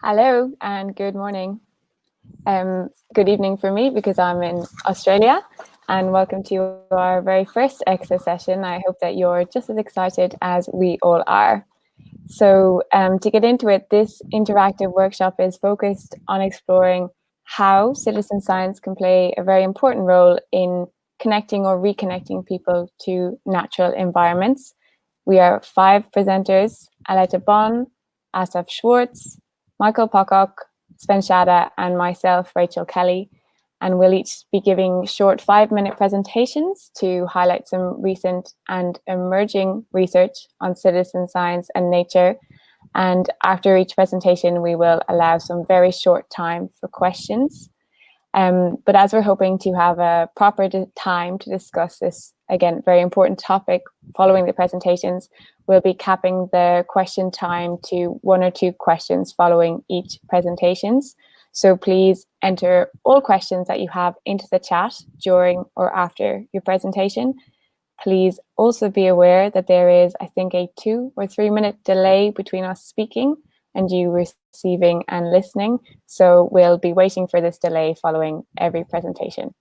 Hello and good morning. Good evening for me because I'm in Australia, and welcome to our very first ECSA session. I hope that you're just as excited as we all are. So to get into it, this interactive workshop is focused on exploring how citizen science can play a very important role in connecting or reconnecting people to natural environments. We are 5 presenters: Aletta Bonn, Assaf Schwartz, Michael Pocock, Sven Schade, and myself, Rachel Kelly. And we'll each be giving short 5-minute presentations to highlight some recent and emerging research on citizen science and nature. And after each presentation, we will allow some very short time for questions. But as we're hoping to have a proper time to discuss this, again, very important topic following the presentations, we'll be capping the question time to 1 or 2 questions following each presentations. So please enter all questions that you have into the chat during or after your presentation. Please also be aware that there is, I think, a 2 or 3 minute delay between us speaking and you receiving and listening. So we'll be waiting for this delay following every presentation.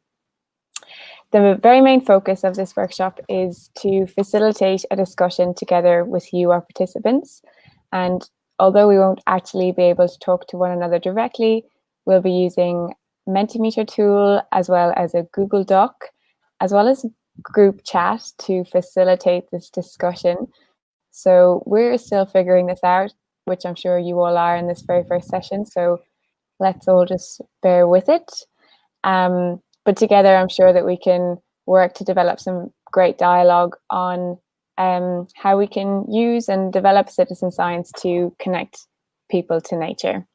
The very main focus of this workshop is to facilitate a discussion together with you, our participants. And although we won't actually be able to talk to one another directly, we'll be using Mentimeter tool as well as a Google Doc, as well as group chat to facilitate this discussion. So we're still figuring this out, which I'm sure you all are in this very first session. So let's all just bear with it. But together, I'm sure that we can work to develop some great dialogue on how we can use and develop citizen science to connect people to nature.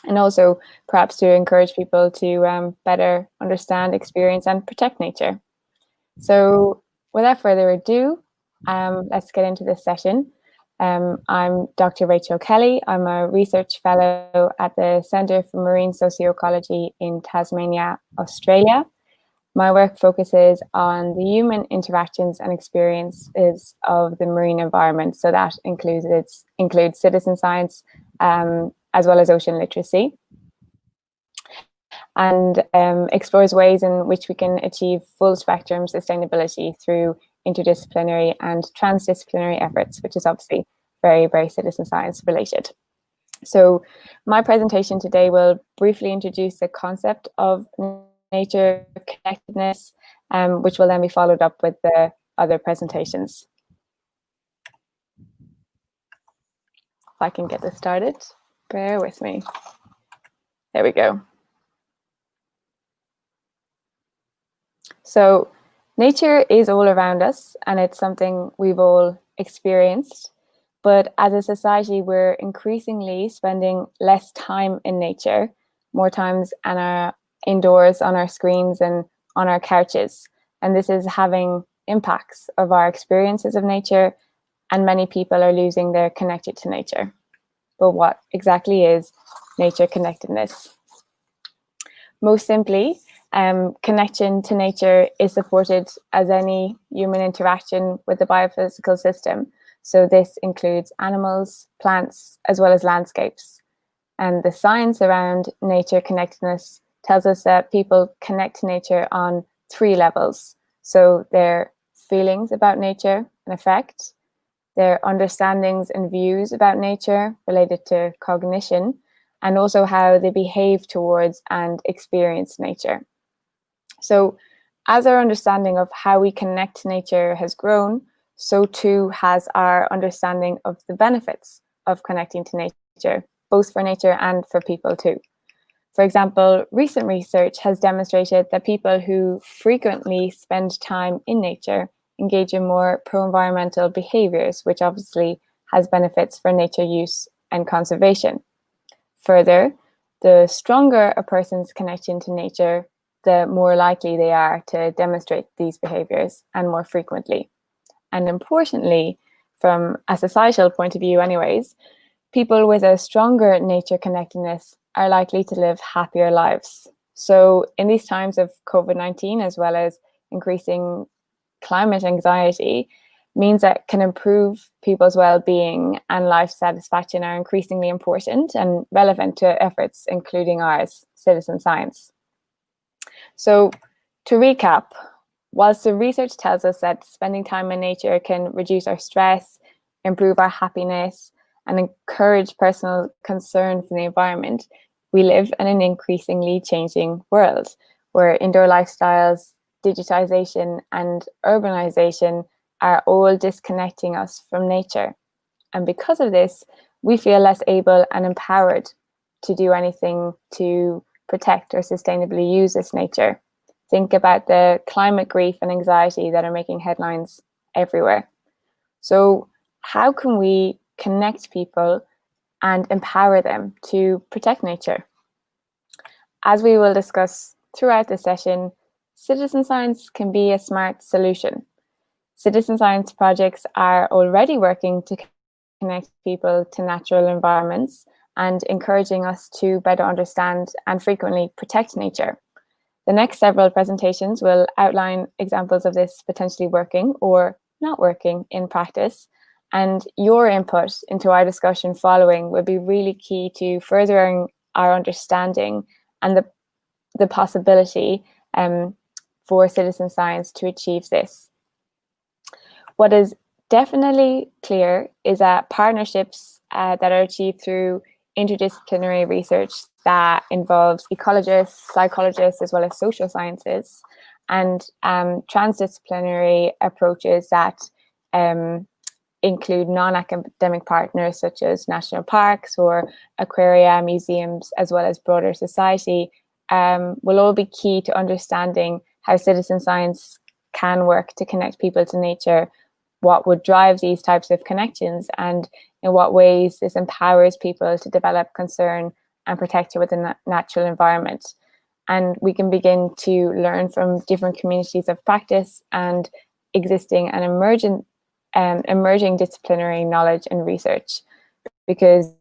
And also perhaps to encourage people to better understand, experience, and protect nature. So without further ado, let's get into this session. I'm Dr. Rachel Kelly. I'm a research fellow at the Centre for Marine Socioecology in Tasmania, Australia. My work focuses on the human interactions and experiences of the marine environment. So that includes citizen science as well as ocean literacy, and explores ways in which we can achieve full spectrum sustainability through interdisciplinary and transdisciplinary efforts, which is obviously very, very citizen science related. So my presentation today will briefly introduce the concept of nature connectedness, which will then be followed up with the other presentations. If I can get this started, bear with me. There we go. So nature is all around us, and it's something we've all experienced. But as a society, we're increasingly spending less time in nature, more times indoors on our screens and on our couches. And this is having impacts of our experiences of nature, and many people are losing their connection to nature. But what exactly is nature connectedness? Most simply, connection to nature is supported as any human interaction with the biophysical system. So this includes animals, plants, as well as landscapes. And the science around nature connectedness tells us that people connect to nature on 3 levels. So their feelings about nature and affect, their understandings and views about nature related to cognition, and also how they behave towards and experience nature. So as our understanding of how we connect to nature has grown, so too has our understanding of the benefits of connecting to nature, both for nature and for people too. For example, recent research has demonstrated that people who frequently spend time in nature engage in more pro-environmental behaviors, which obviously has benefits for nature use and conservation. Further, the stronger a person's connection to nature, the more likely they are to demonstrate these behaviors, and more frequently. And importantly, from a societal point of view anyways, people with a stronger nature connectedness are likely to live happier lives. So in these times of COVID-19, as well as increasing climate anxiety, means that can improve people's well-being and life satisfaction are increasingly important and relevant to efforts, including ours, citizen science. So to recap, whilst the research tells us that spending time in nature can reduce our stress, improve our happiness, and encourage personal concern for the environment, we live in an increasingly changing world where indoor lifestyles, digitization, and urbanization are all disconnecting us from nature. And because of this, we feel less able and empowered to do anything to protect or sustainably use this nature. Think about the climate grief and anxiety that are making headlines everywhere. So how can we connect people and empower them to protect nature? As we will discuss throughout the session, citizen science can be a smart solution. Citizen science projects are already working to connect people to natural environments and encouraging us to better understand and frequently protect nature. The next several presentations will outline examples of this potentially working or not working in practice, and your input into our discussion following will be really key to furthering our understanding and the possibility for citizen science to achieve this. What is definitely clear is that partnerships that are achieved through interdisciplinary research that involves ecologists, psychologists, as well as social sciences, and transdisciplinary approaches that include non-academic partners such as national parks or aquaria, museums, as well as broader society, will all be key to understanding how citizen science can work to connect people to nature, what would drive these types of connections, and in what ways this empowers people to develop concern and protect it within the natural environment. And we can begin to learn from different communities of practice and existing and emerging disciplinary knowledge and research. Because,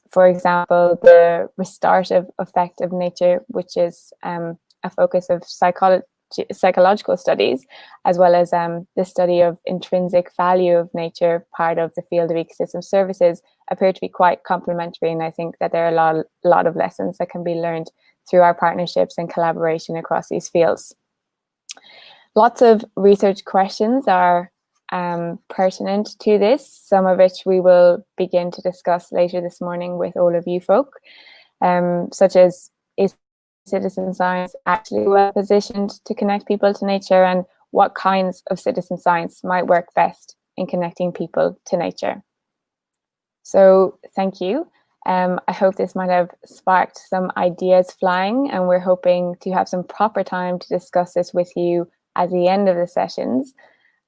for example, the restorative effect of nature, which is a focus of psychological studies, as well as the study of intrinsic value of nature, part of the field of ecosystem services, appear to be quite complementary. And I think that there are a lot of lessons that can be learned through our partnerships and collaboration across these fields. Lots of research questions are pertinent to this, some of which we will begin to discuss later this morning with all of you folk, such as, is citizen science actually well positioned to connect people to nature, and what kinds of citizen science might work best in connecting people to nature? So thank you. I hope this might have sparked some ideas flying, and we're hoping to have some proper time to discuss this with you at the end of the sessions.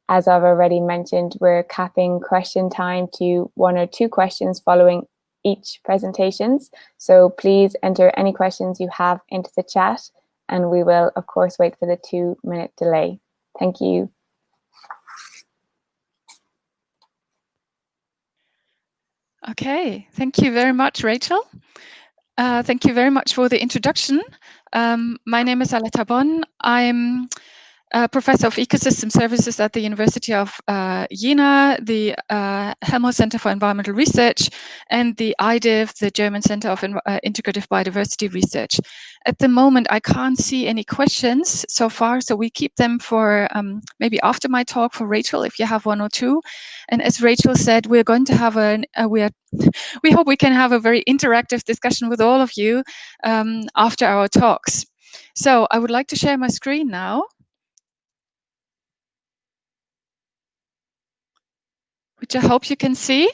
As I've already mentioned, we're capping question time to 1 or 2 questions following each presentations. So please enter any questions you have into the chat, and we will of course wait for the 2-minute delay. Thank you. Okay, thank you very much, Rachel. Thank you very much for the introduction. My name is Aletta Bonn. I'm Professor of Ecosystem Services at the University of Jena, the Helmholtz Center for Environmental Research, and the IDIV, the German Center of Integrative Biodiversity Research. At the moment, I can't see any questions so far, so we keep them for maybe after my talk for Rachel, if you have 1 or 2. And as Rachel said, we're going to have we hope we can have a very interactive discussion with all of you after our talks. So I would like to share my screen now, which I hope you can see.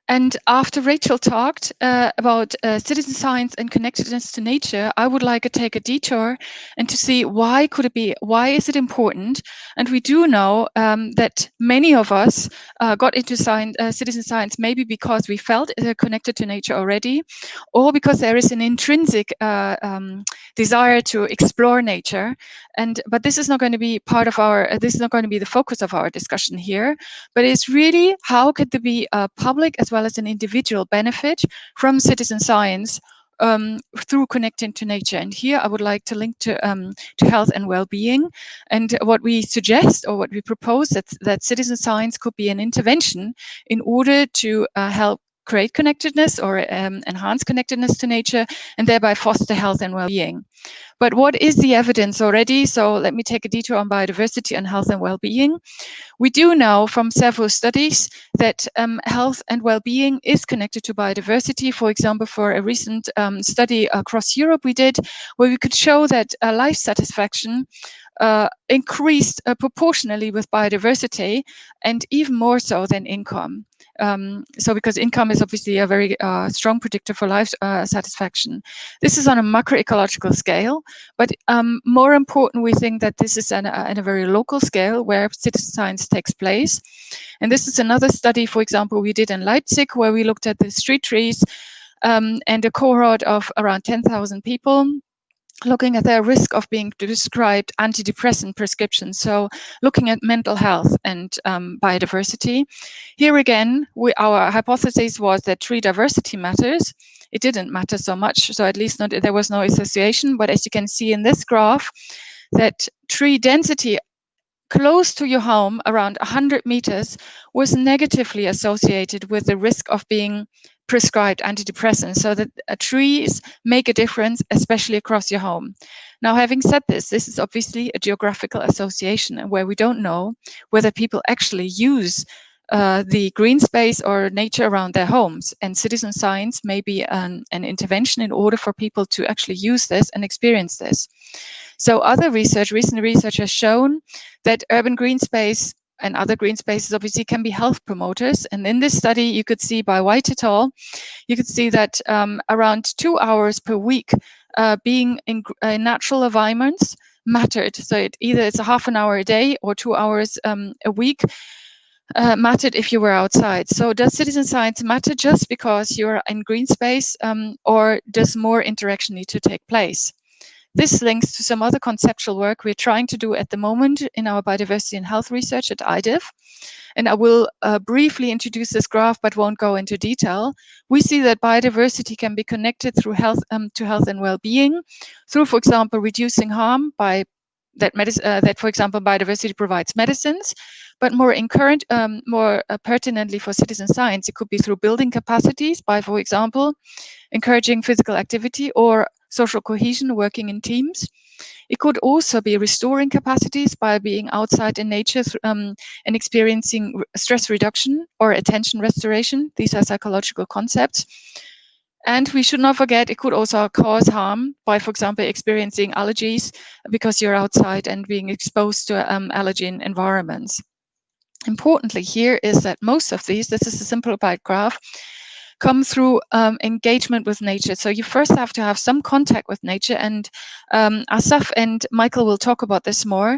And after Rachel talked about citizen science and connectedness to nature, I would like to take a detour and to see why is it important? And we do know that many of us got into citizen science maybe because we felt connected to nature already, or because there is an intrinsic desire to explore nature. But this is not going to be part of this is not going to be the focus of our discussion here, but it's really how could there be a public as well as an individual benefit from citizen science through connecting to nature. And here I would like to link to health and well-being. And what we suggest, or what we propose, that citizen science could be an intervention in order to help create connectedness or enhance connectedness to nature, and thereby foster health and well-being. But what is the evidence already? So let me take a detour on biodiversity and health and well-being. We do know from several studies that health and well-being is connected to biodiversity. For example, for a recent study across Europe we did, where we could show that life satisfaction increased proportionally with biodiversity, and even more so than income. So because income is obviously a very strong predictor for life satisfaction. This is on a macroecological scale, but more important, we think that this is on a very local scale where citizen science takes place. And this is another study, for example, we did in Leipzig, where we looked at the street trees and a cohort of around 10,000 people, looking at their risk of being prescribed antidepressant prescriptions. So looking at mental health and biodiversity. Here again, our hypothesis was that tree diversity matters. It didn't matter so much, so at least there was no association. But as you can see in this graph, that tree density close to your home, around 100 meters, was negatively associated with the risk of being prescribed antidepressants, so that trees make a difference, especially across your home. Now, having said this is obviously a geographical association, and where we don't know whether people actually use the green space or nature around their homes. And citizen science may be an intervention in order for people to actually use this and experience this. So other research, recent research has shown that urban green space and other green spaces obviously can be health promoters. And in this study, you could see by White et al., you could see that around 2 hours per week being in natural environments mattered. So either it's a half an hour a day or 2 hours a week mattered if you were outside. So does citizen science matter just because you're in green space, or does more interaction need to take place? This links to some other conceptual work we're trying to do at the moment in our biodiversity and health research at IDIF. And I will briefly introduce this graph, but won't go into detail. We see that biodiversity can be connected through health to health and well-being through, for example, reducing harm by that, for example, biodiversity provides medicines, but more pertinently for citizen science, it could be through building capacities by, for example, encouraging physical activity or social cohesion, working in teams. It could also be restoring capacities by being outside in nature and experiencing stress reduction or attention restoration. These are psychological concepts. And we should not forget, it could also cause harm by, for example, experiencing allergies because you're outside and being exposed to allergen environments. Importantly here is that most of these, this is a simplified graph, come through engagement with nature. So you first have to have some contact with nature, and Assaf and Michael will talk about this more.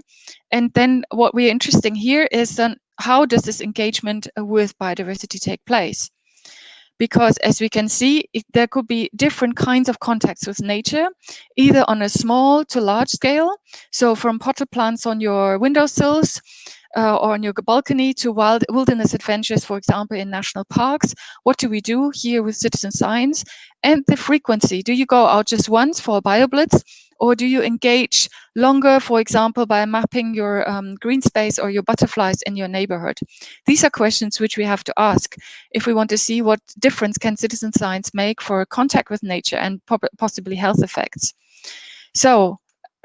And then what we're interesting here is then how does this engagement with biodiversity take place? Because as we can see, there could be different kinds of contacts with nature, either on a small to large scale. So from potted plants on your windowsills, or on your balcony, to wilderness adventures, for example, in national parks. What do we do here with citizen science? And the frequency. Do you go out just once for a BioBlitz, or do you engage longer, for example, by mapping your green space or your butterflies in your neighborhood? These are questions which we have to ask if we want to see what difference can citizen science make for contact with nature and possibly health effects. So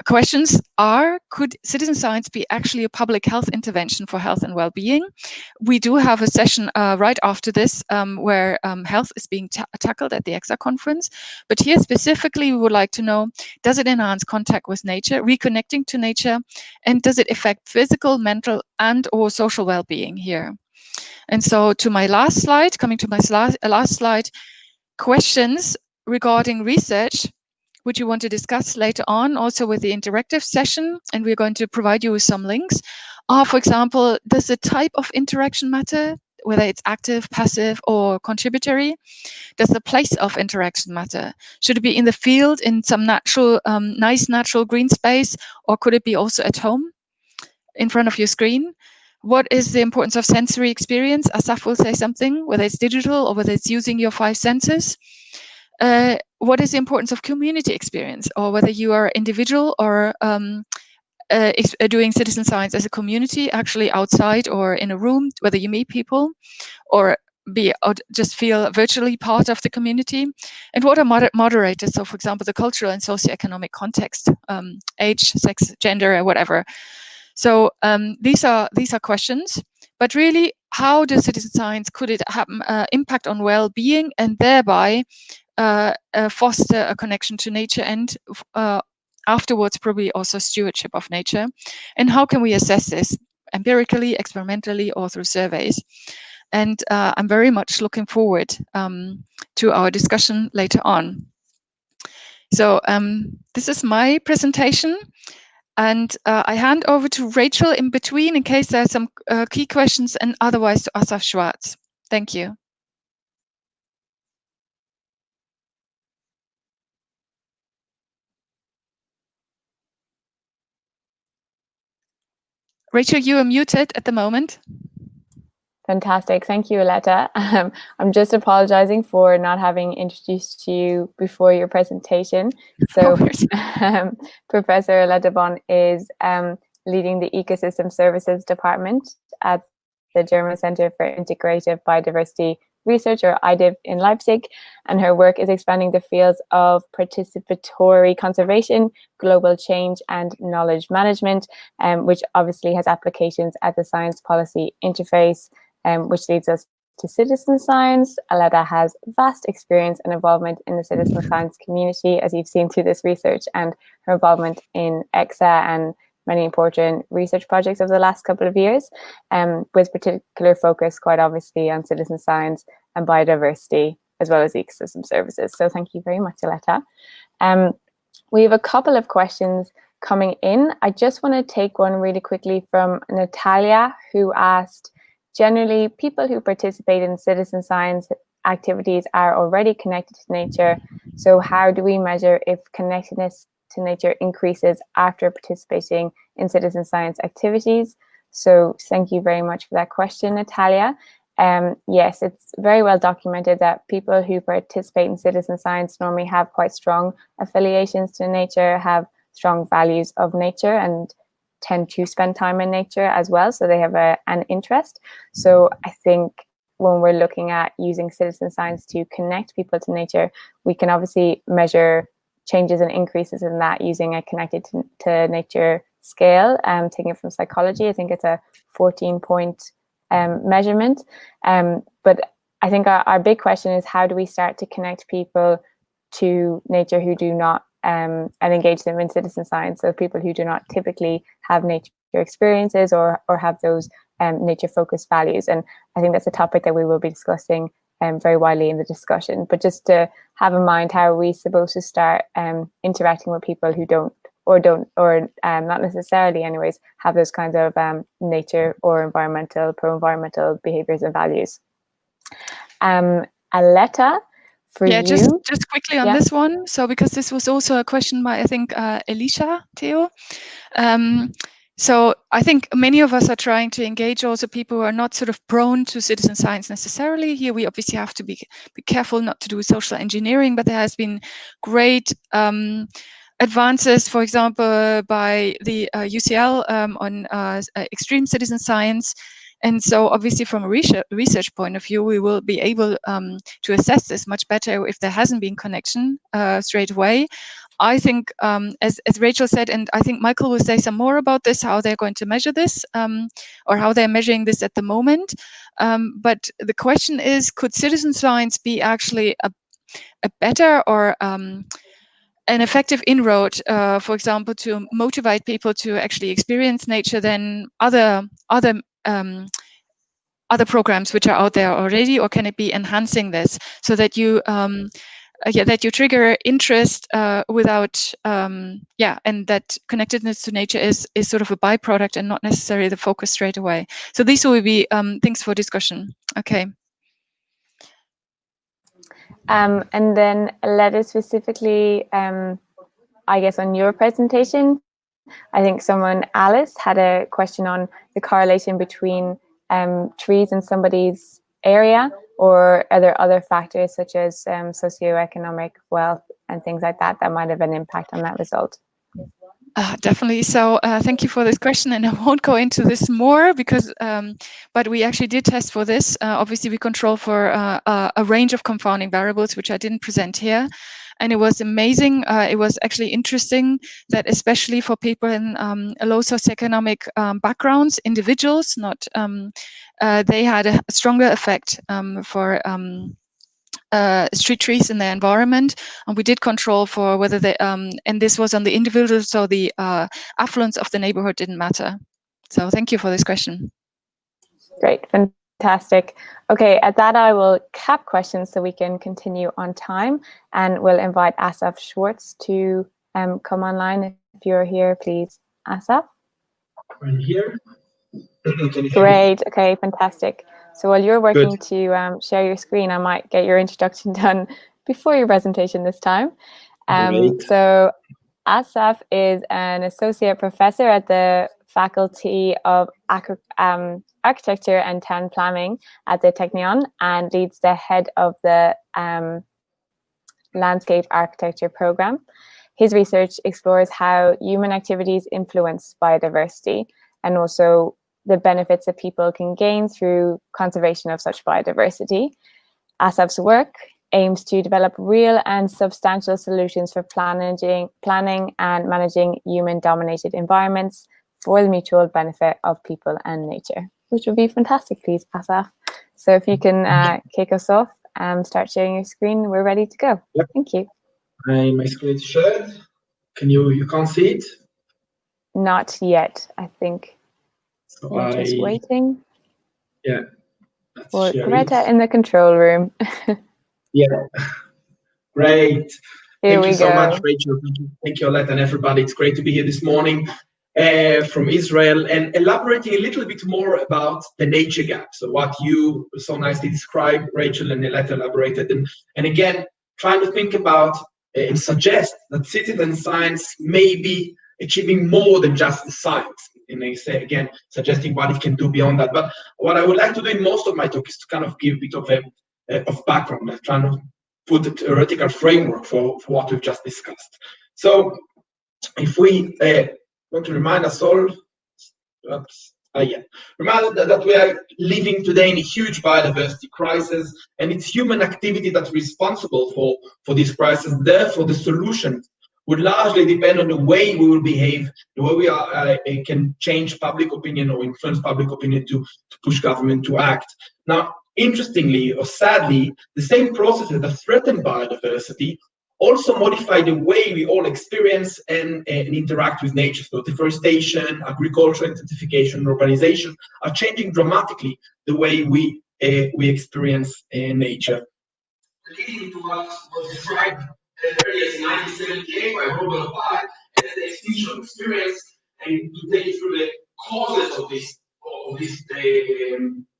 questions are, could citizen science be actually a public health intervention for health and well-being? We do have a session right after this where health is being tackled at the ECSA conference. But here specifically, we would like to know, does it enhance contact with nature, reconnecting to nature, and does it affect physical, mental, and or social well-being here? And so to my last slide, coming to my last slide, questions regarding research, which you want to discuss later on, also with the interactive session, and we're going to provide you with some links, are, for example, does the type of interaction matter, whether it's active, passive, or contributory? Does the place of interaction matter? Should it be in the field, in some natural, nice natural green space, or could it be also at home, in front of your screen? What is the importance of sensory experience? Assaf will say something, whether it's digital or whether it's using your 5 senses. what is the importance of community experience, or whether you are individual or doing citizen science as a community, actually outside or in a room, whether you meet people or just feel virtually part of the community, and what are moderators. So, for example, the cultural and socioeconomic context, age, sex, gender, or whatever. So these are questions, but really, how does citizen science, could it have impact on well-being and thereby foster a connection to nature and afterwards probably also stewardship of nature? And how can we assess this empirically, experimentally, or through surveys? And I'm very much looking forward to our discussion later on. So this is my presentation. And I hand over to Rachel in between in case there are some key questions, and otherwise to Assaf Schwartz. Thank you. Rachel, you are muted at the moment. Fantastic. Thank you, Aletta. I'm just apologizing for not having introduced you before your presentation. So Professor Aletta Bonn is leading the Ecosystem Services Department at the German Center for Integrative Biodiversity Research, or IDIB, in Leipzig, and her work is expanding the fields of participatory conservation, global change, and knowledge management, which obviously has applications at the science policy interface, which leads us to citizen science. Aletta has vast experience and involvement in the citizen science community, as you've seen through this research, and her involvement in ECSA and many important research projects over the last couple of years, with particular focus, quite obviously, on citizen science and biodiversity, as well as ecosystem services. So thank you very much, Aletta. We have a couple of questions coming in. I just want to take one really quickly from Natalia, who asked, generally, people who participate in citizen science activities are already connected to nature. So how do we measure if connectedness to nature increases after participating in citizen science activities? So thank you very much for that question, Natalia. Yes, it's very well documented that people who participate in citizen science normally have quite strong affiliations to nature, have strong values of nature, and tend to spend time in nature as well. So they have an interest. So I think when we're looking at using citizen science to connect people to nature, we can obviously measure changes and increases in that using a connected to nature scale, taking it from psychology. I think it's a 14-point measurement. But I think our big question is, how do we start to connect people to nature who do not, and engage them in citizen science? So people who do not typically have nature experiences or have those nature-focused values. And I think that's a topic that we will be discussing very widely in the discussion. But just to have in mind, how are we supposed to start interacting with people who don't not necessarily anyways have those kinds of nature or pro-environmental behaviors and values? Aletta, for you. Just quickly on this one. So because this was also a question by, I think, Elisha Theo. So I think many of us are trying to engage also people who are not sort of prone to citizen science necessarily. Here we obviously have to be careful not to do social engineering, but there has been great advances, for example, by the UCL on extreme citizen science. And so obviously from a research point of view, we will be able to assess this much better if there hasn't been connection straight away. I think, as Rachel said, and I think Michael will say some more about this, how they're going to measure this, or how they're measuring this at the moment. But the question is, could citizen science be actually a better or an effective inroad, for example, to motivate people to actually experience nature than other programs which are out there already, or can it be enhancing this so that you that you trigger interest without and that connectedness to nature is sort of a byproduct and not necessarily the focus straight away. So these will be things for discussion. Okay. And then Aletta, specifically, I guess on your presentation, I think Alice had a question on the correlation between trees in somebody's area or are there other factors such as socioeconomic wealth and things like that that might have an impact on that result? Definitely. So thank you for this question, and I won't go into this more because, but we actually did test for this. Obviously, we control for a range of confounding variables, which I didn't present here. And it was amazing. It was actually interesting that especially for people in low socioeconomic backgrounds, individuals, not they had a stronger effect for street trees in their environment, and we did control for whether they and this was on the individual, so the affluence of the neighborhood didn't matter. So thank you for this question. Great, fantastic. Okay, at that I will cap questions so we can continue on time, and we'll invite Assaf Schwartz to come online. If you're here, please, Assaf. I'm here. Great, okay, fantastic. So while you're working to share your screen, I might get your introduction done before your presentation this time. So Assaf is an associate professor at the Faculty of Architecture and Town Planning at the Technion, and leads the head of the Landscape Architecture program. His research explores how human activities influence biodiversity, and also the benefits that people can gain through conservation of such biodiversity. Assaf's work aims to develop real and substantial solutions for planning and managing human-dominated environments for the mutual benefit of people and nature, which would be fantastic, please, Assaf. So if you can kick us off and start sharing your screen, we're ready to go. Yep. Thank you. My screen is shared. You can't see it? Not yet, I think. So we're just waiting. Yeah. For Greta in the control room. Yeah. Great. Here Thank you so go. much, Rachel. Thank you, Aletta, and everybody. It's great to be here this morning from Israel, and elaborating a little bit more about the nature gap. So what you so nicely described, Rachel and Aletta elaborated, and again, trying to think about and suggest that citizen science may be achieving more than just the science. And I say again, suggesting what it can do beyond that. But what I would like to do in most of my talk is to kind of give a bit of background, like trying to put the theoretical framework for what we've just discussed. So if we want to remind us all, remind that we are living today in a huge biodiversity crisis, and it's human activity that's responsible for this crisis. Therefore, the solution would largely depend on the way we will behave, the way we can change public opinion or influence public opinion to push government to act. Now, interestingly or sadly, the same processes that threaten biodiversity also modify the way we all experience and interact with nature. So deforestation, agriculture, intensification, urbanization are changing dramatically the way we experience nature. Leading to what was described as early as 1978 by Robert Pocock as the extinction experience, and to take you through the causes of this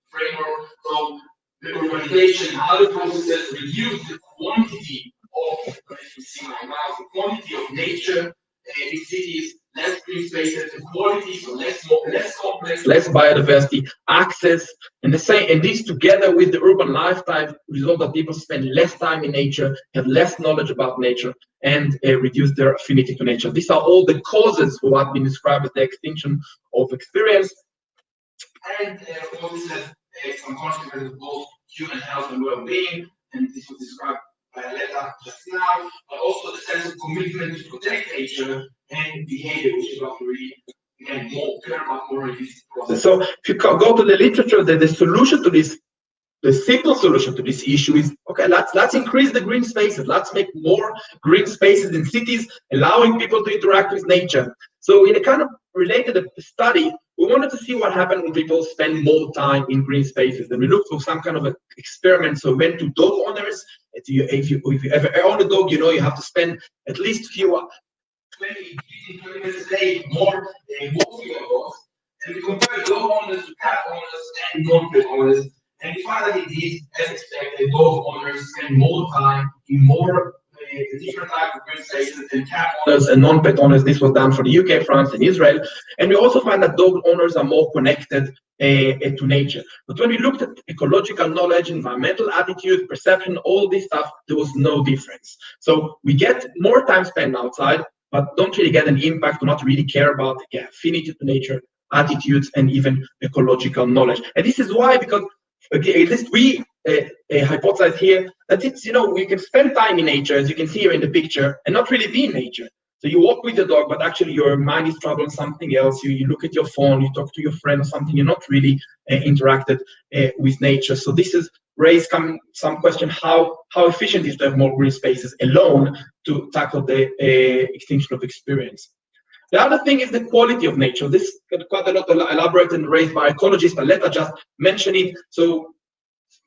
framework. So the urbanization, how the processes reduce the quantity of, if you see my mouse, the quantity of nature in cities, less green spaces, the quality, so less complex, less biodiversity, access, and this together with the urban lifestyle result that people spend less time in nature, have less knowledge about nature, and reduce their affinity to nature. These are all the causes for what has been described as the extinction of experience. And of course, this has some consequences of both human health and well-being, and this was described by Aletta just now, but also the sense of commitment to protect nature and behavior, which is what we really, again, care about more in this process. So if you go to the literature, the solution to this, the simple solution to this issue is, okay, let's increase the green spaces. Let's make more green spaces in cities, allowing people to interact with nature. So in a kind of related study, we wanted to see what happened when people spend more time in green spaces. And we looked for some kind of an experiment. So we went to dog owners. If you ever own a dog, you know you have to spend at least 20 minutes a day more walking your dogs. And we compared dog owners to cat owners and non-pet owners. And we find that indeed, as expected, dog owners spend more time in more the different types of green spaces and cat owners and non-pet owners. This was done for the UK, France, and Israel. And we also find that dog owners are more connected to nature. But when we looked at ecological knowledge, environmental attitude, perception, all this stuff, there was no difference. So we get more time spent outside, but don't really get an impact, to not really care about affinity to nature, attitudes, and even ecological knowledge. And this is why, because okay, at least we hypothesize here that it's, we can spend time in nature, as you can see here in the picture, and not really be in nature. So you walk with the dog, but actually your mind is traveling something else. You look at your phone, you talk to your friend or something. You're not really interacted with nature. So this has raised some question: how efficient is to have more green spaces alone to tackle the extinction of experience? The other thing is the quality of nature. This got quite a lot elaborated and raised by ecologists. Aletta just mentioned it. So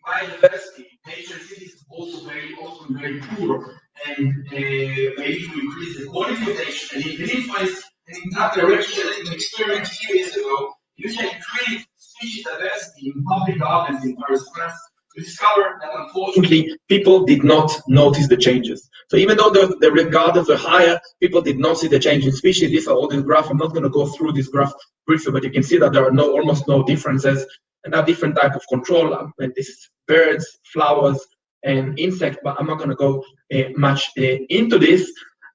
biodiversity, nature cities is also very poor, and maybe to increase the quality of nature and even influence in that direction. An experiment a few years ago, you can create species diversity in public gardens in Paris, France. We discovered that unfortunately people did not notice the changes. So even though the gardens were higher, people did not see the change in species. These are all these graphs. I'm not going to go through this graph briefly, but you can see that there are almost no differences, and there are different type of control. And this is birds, flowers, and insects, but I'm not going to go much into this.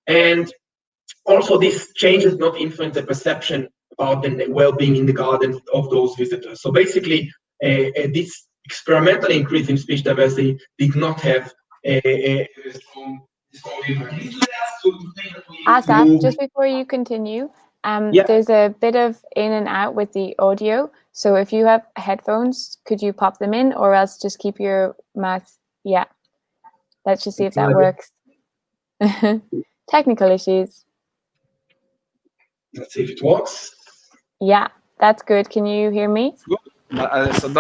And also, this changes not influence the perception about the well-being in the garden of those visitors. So basically, this experimental increase in species diversity did not have a strong impact. Assaf, just before you continue, there's a bit of in and out with the audio. So if you have headphones, could you pop them in, or else just keep your mouth? Yeah, let's just see if that works. Technical issues. Let's see if it works. Yeah, that's good. Can you hear me? Good. So I'm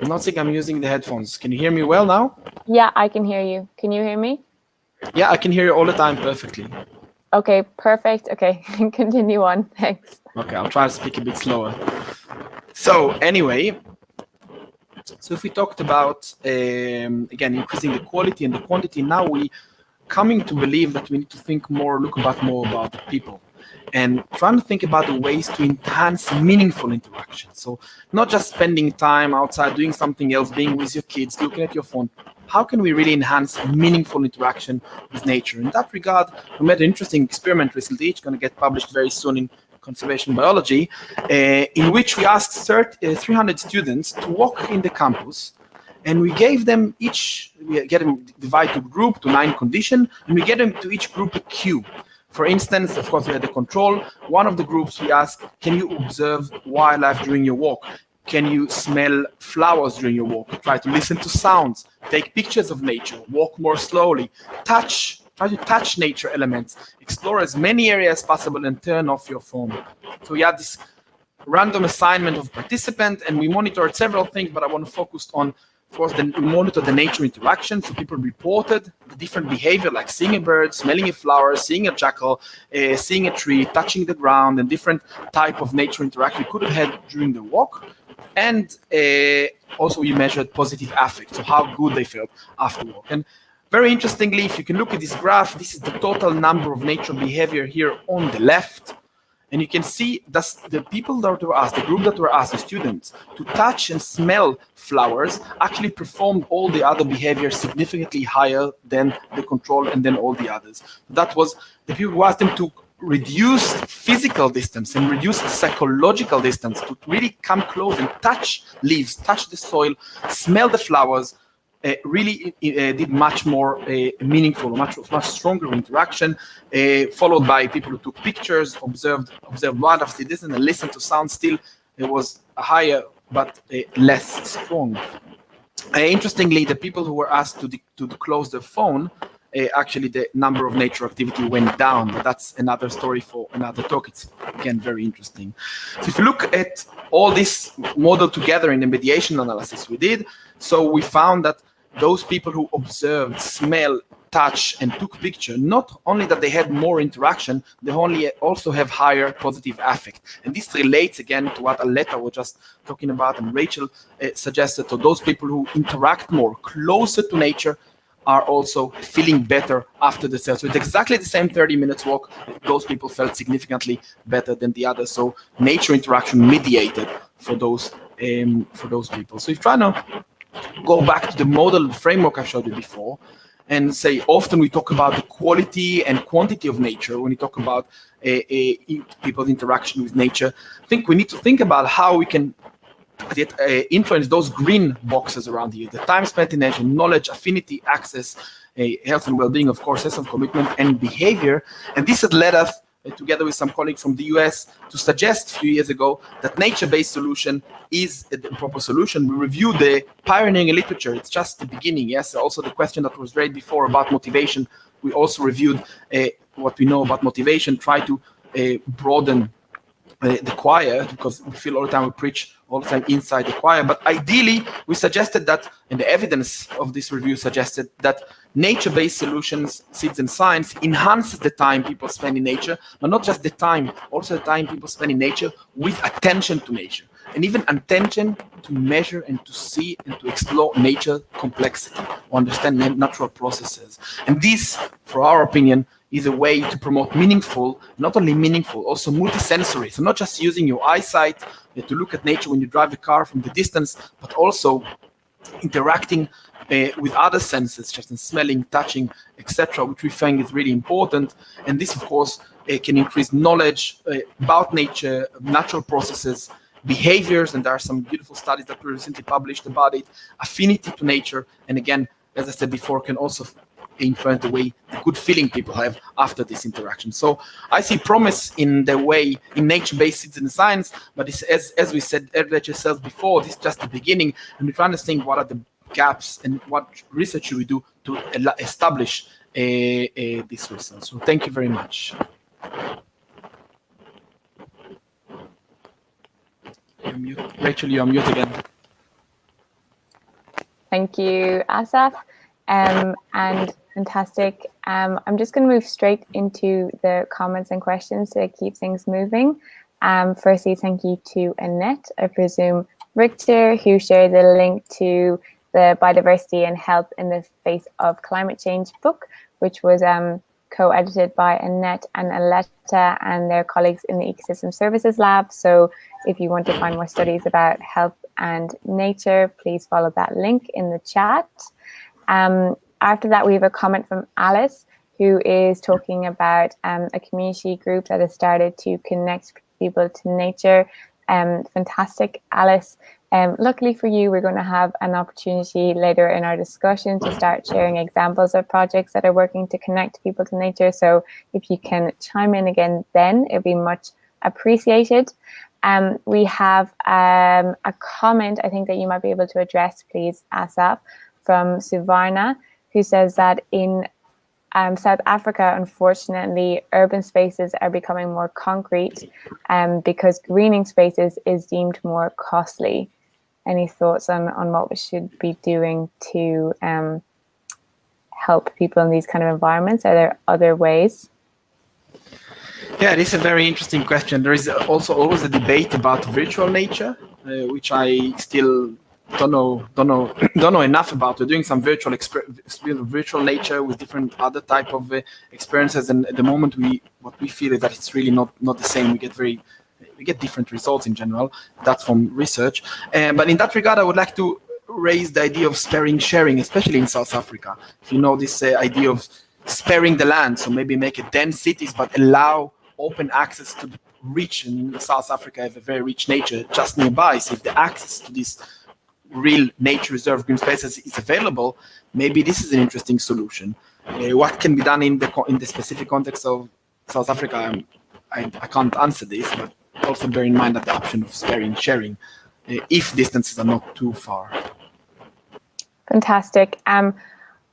not think I'm using the headphones. Can you hear me well now? Yeah, I can hear you. Can you hear me? Yeah, I can hear you all the time perfectly. Okay, perfect. Okay, continue on. Thanks. Okay, I'll try to speak a bit slower. So anyway, if we talked about, again, increasing the quality and the quantity, now we coming to believe that we need to think more, look more about the people, and trying to think about the ways to enhance meaningful interaction. So not just spending time outside doing something else, being with your kids, looking at your phone. How can we really enhance meaningful interaction with nature? In that regard, we made an interesting experiment recently. It's going to get published very soon in Conservation Biology, in which we asked 300 students to walk in the campus, and we gave them we get them divided to group to 9 conditions, and we get them to each group a cue. For instance, of course, we had the control. One of the groups we asked, can you observe wildlife during your walk? Can you smell flowers during your walk? Try to listen to sounds, take pictures of nature, walk more slowly, try to touch nature elements, explore as many areas as possible, and turn off your phone. So we had this random assignment of participants, and we monitored several things, but I want to focus on, of course, we monitored the nature interaction. So people reported the different behavior, like seeing a bird, smelling a flower, seeing a jackal, seeing a tree, touching the ground, and different type of nature interaction we could have had during the walk. And also we measured positive affect, so how good they felt after walk. And very interestingly, if you can look at this graph, this is the total number of nature behavior here on the left. And you can see that the people that were asked, the group that were asked, the students, to touch and smell flowers actually performed all the other behaviors significantly higher than the control and then all the others. That was the people who asked them to reduce physical distance and reduce psychological distance, to really come close and touch leaves, touch the soil, smell the flowers, really did much more meaningful, much stronger interaction, followed by people who took pictures, observed wildlife, citizens, and listened to sound. Still, it was higher but less strong. Interestingly, the people who were asked to close their phone, actually the number of nature activity went down, but that's another story for another talk. It's, again, very interesting. So if you look at all this model together in the mediation analysis we did, so we found that those people who observed, smell, touch, and took picture, not only that they had more interaction, they also have higher positive affect. And this relates again to what Aletta was just talking about and Rachel suggested. So those people who interact more, closer to nature, are also feeling better after the sale. So it's exactly the same 30 minutes walk. Those people felt significantly better than the others. So nature interaction mediated for those people. So if you try now go back to the model framework I showed you before, and say often we talk about the quality and quantity of nature when we talk about people's interaction with nature. I think we need to think about how we can influence those green boxes around here: the time spent in nature, knowledge, affinity, access, health and well-being, of course, sense of commitment and behavior. And this has led us, together with some colleagues from the US, to suggest a few years ago that nature-based solution is the proper solution. We reviewed the pioneering literature. It's just the beginning. Yes, also the question that was raised before about motivation. We also reviewed what we know about motivation, try to broaden the choir, because we feel all the time we preach all the time inside the choir. But ideally, we suggested that, and the evidence of this review suggested that nature-based solutions, seeds and science, enhances the time people spend in nature, but not just the time, also the time people spend in nature with attention to nature, and even attention to measure and to see and to explore nature complexity, or understand natural processes. And this, for our opinion, is a way to promote meaningful, not only meaningful, also multisensory. So not just using your eyesight to look at nature when you drive a car from the distance, but also interacting with other senses, such as smelling, touching, etc., which we think is really important. And this, of course, can increase knowledge about nature, natural processes, behaviors, and there are some beautiful studies that were recently published about it, affinity to nature, and again, as I said before, can also influence the way the good feeling people have after this interaction. So I see promise in the way in nature-based citizen science, but it's, as we said, Ledger says before, this is just the beginning, and we're trying to think what are the gaps and what research should we do to establish this research. So thank you very much. You're mute. Rachel, you're mute again. Thank you, Assaf. And fantastic. I'm just going to move straight into the comments and questions to keep things moving. Firstly, thank you to Annette, I presume Richter, who shared the link to the Biodiversity and Health in the Face of Climate Change book, which was co-edited by Annette and Aletta and their colleagues in the Ecosystem Services Lab. So if you want to find more studies about health and nature, please follow that link in the chat. After that, we have a comment from Alice, who is talking about a community group that has started to connect people to nature. Fantastic, Alice. Luckily for you, we're going to have an opportunity later in our discussion to start sharing examples of projects that are working to connect people to nature. So if you can chime in again then, it'd be much appreciated. We have a comment I think that you might be able to address, please, Assaf, from Suvarna, who says that in South Africa, unfortunately, urban spaces are becoming more concrete because greening spaces is deemed more costly. Any thoughts on what we should be doing to help people in these kind of environments? Are there other ways? Yeah, this is a very interesting question. There is also always a debate about virtual nature, which I still don't know enough about. We're doing some virtual nature with different other type of experiences, and at the moment what we feel is that it's really not the same. We get different results in general. That's from research, but in that regard, I would like to raise the idea of sparing sharing, especially in South Africa. If you know this idea of sparing the land, so maybe make it dense cities, but allow open access to the rich. And in South Africa, have a very rich nature just nearby. So if the access to this real nature reserve green spaces is available, maybe this is an interesting solution. What can be done in the specific context of South Africa? I can't answer this, but also bear in mind that the option of sparing sharing, if distances are not too far. Fantastic.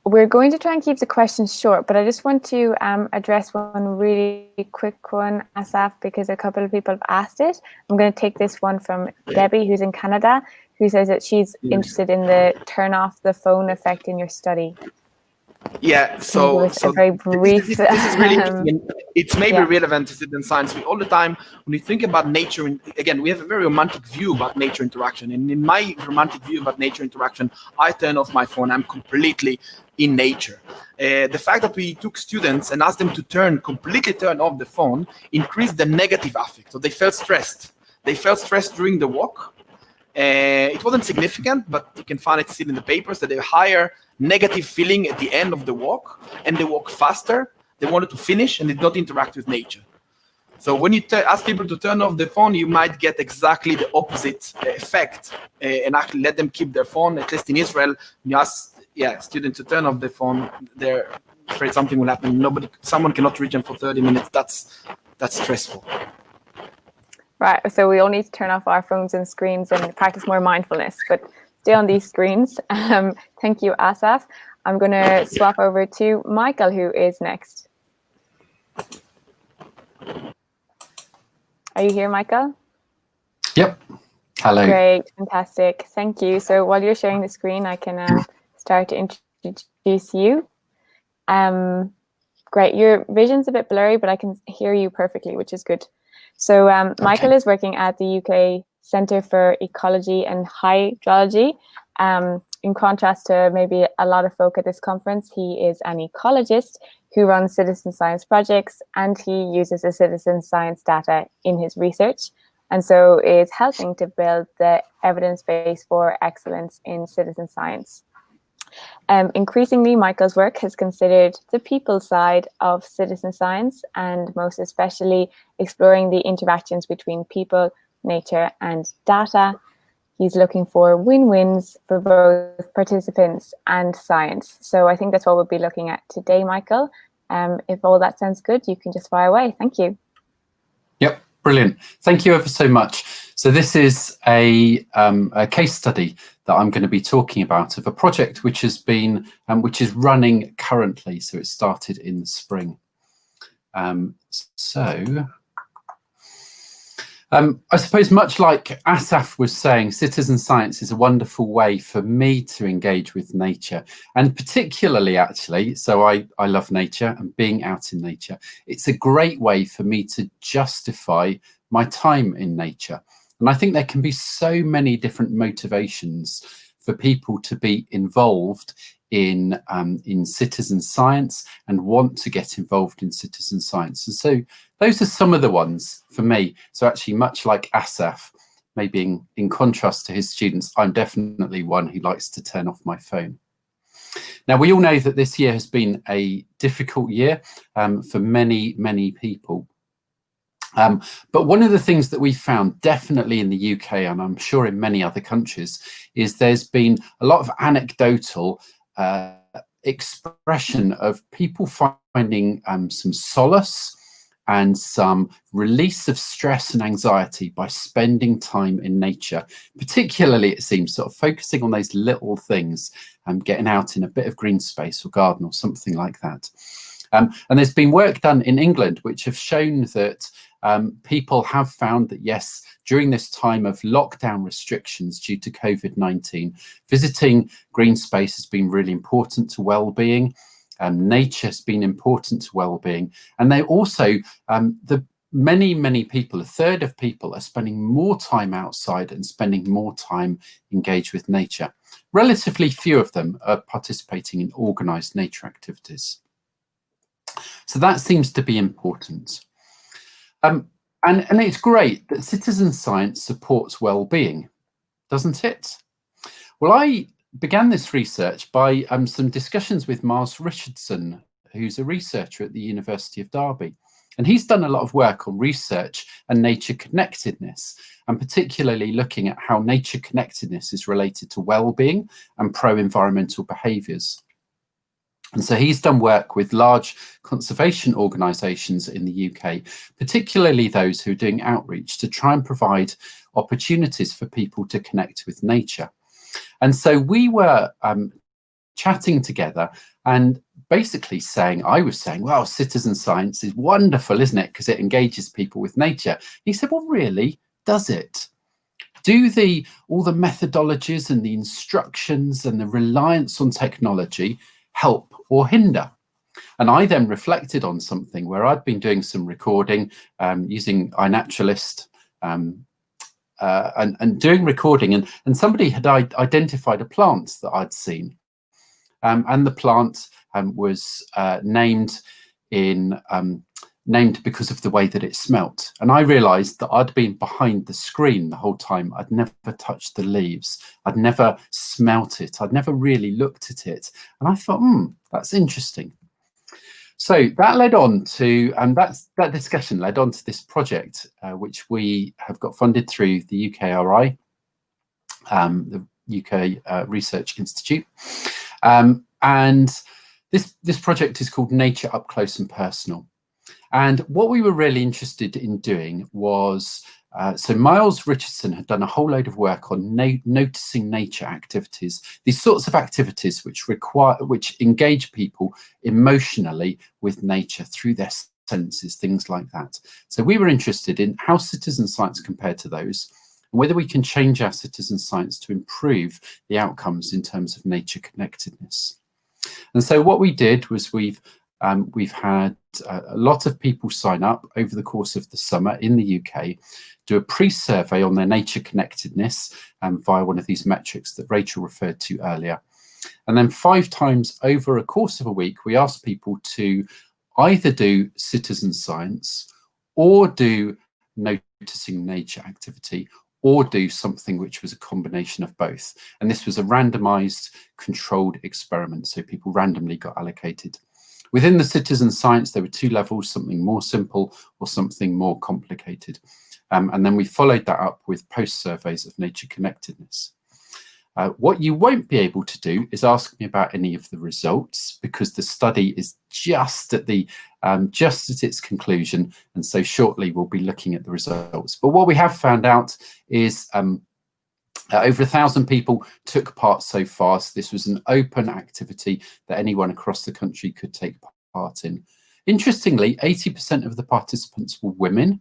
We're going to try and keep the questions short, but I just want to address one really quick one, Assaf, because a couple of people have asked it. I'm going to take this one from Debbie, who's in Canada, who says that she's interested in the turn off the phone effect in your study. Yeah, Can you give us a very brief? This is really interesting. It's maybe Yeah. relevant to citizen science. We all the time, when we think about nature, again, we have a very romantic view about nature interaction. And in my romantic view about nature interaction, I turn off my phone. I'm completely in nature. The fact that we took students and asked them to completely turn off the phone increased the negative affect. So they felt stressed. They felt stressed during the walk. It wasn't significant, but you can find it still in the papers that they higher negative feeling at the end of the walk, and they walk faster. They wanted to finish and did not interact with nature. So when you ask people to turn off the phone, you might get exactly the opposite effect, and actually let them keep their phone. At least in Israel, you ask students to turn off the phone, they're afraid something will happen. Someone cannot reach them for 30 minutes. That's stressful. Right, so we all need to turn off our phones and screens and practice more mindfulness, but stay on these screens. Thank you, Assaf. I'm going to swap over to Michael, who is next. Are you here, Michael? Yep. Hello. Great, fantastic. Thank you. So while you're sharing the screen, I can start to introduce you. Great, your vision's a bit blurry, but I can hear you perfectly, which is good. So Michael is working at the UK Centre for Ecology and Hydrology. In contrast to maybe a lot of folk at this conference, he is an ecologist who runs citizen science projects, and he uses the citizen science data in his research, and so is helping to build the evidence base for excellence in citizen science. Increasingly, Michael's work has considered the people side of citizen science, and most especially exploring the interactions between people, nature, and data. He's looking for win-wins for both participants and science. So I think that's what we'll be looking at today, Michael. If all that sounds good, you can just fire away. Thank you. Yep, brilliant. Thank you ever so much. So this is a case study that I'm going to be talking about of a project which has been, which is running currently. So it started in the spring. I suppose much like Assaf was saying, citizen science is a wonderful way for me to engage with nature, and particularly actually, so I love nature and being out in nature. It's a great way for me to justify my time in nature. And I think there can be so many different motivations for people to be involved in citizen science and want to get involved in citizen science. And so those are some of the ones for me. So actually, much like Assaf, maybe in contrast to his students, I'm definitely one who likes to turn off my phone. Now, we all know that this year has been a difficult year for many, many people. But one of the things that we found definitely in the UK, and I'm sure in many other countries, is there's been a lot of anecdotal expression of people finding some solace and some release of stress and anxiety by spending time in nature. Particularly, it seems, sort of focusing on those little things and getting out in a bit of green space or garden or something like that. And there's been work done in England which have shown that people have found that, yes, during this time of lockdown restrictions due to COVID-19, visiting green space has been really important to well-being. Nature has been important to well-being. And they also, many people, a third of people are spending more time outside and spending more time engaged with nature. Relatively few of them are participating in organised nature activities. So that seems to be important. And it's great that citizen science supports well-being, doesn't it? Well, I began this research by some discussions with Miles Richardson, who's a researcher at the University of Derby. And he's done a lot of work on research and nature connectedness, and particularly looking at how nature connectedness is related to well-being and pro-environmental behaviours. And so he's done work with large conservation organisations in the UK, particularly those who are doing outreach to try and provide opportunities for people to connect with nature. And so we were chatting together and basically I was saying, well, citizen science is wonderful, isn't it? Because it engages people with nature. He said, well, really, does it? Do all the methodologies and the instructions and the reliance on technology, help or hinder? And I then reflected on something where I'd been doing some recording using iNaturalist and doing recording, and somebody had identified a plant that I'd seen. And the plant was named because of the way that it smelt. And I realized that I'd been behind the screen the whole time. I'd never touched the leaves. I'd never smelt it. I'd never really looked at it. And I thought, that's interesting. So that led on to, that discussion led on to this project, which we have got funded through the UKRI, the UK Research Institute. And this project is called Nature Up Close and Personal. And what we were really interested in doing was, so Miles Richardson had done a whole load of work on noticing nature activities, these sorts of activities which engage people emotionally with nature through their senses, things like that. So we were interested in how citizen science compared to those, and whether we can change our citizen science to improve the outcomes in terms of nature connectedness. And so what we did was we've had a lot of people sign up over the course of the summer in the UK, do a pre-survey on their nature connectedness via one of these metrics that Rachel referred to earlier. And then 5 times over a course of a week, we asked people to either do citizen science or do noticing nature activity, or do something which was a combination of both. And this was a randomized controlled experiment, so people randomly got allocated. Within the citizen science, there were 2 levels, something more simple or something more complicated. And then we followed that up with post-surveys of nature connectedness. What you won't be able to do is ask me about any of the results, because the study is just at its conclusion, and so shortly we'll be looking at the results. But what we have found out is over 1,000 people took part so far. So this was an open activity that anyone across the country could take part in. Interestingly, 80% of the participants were women.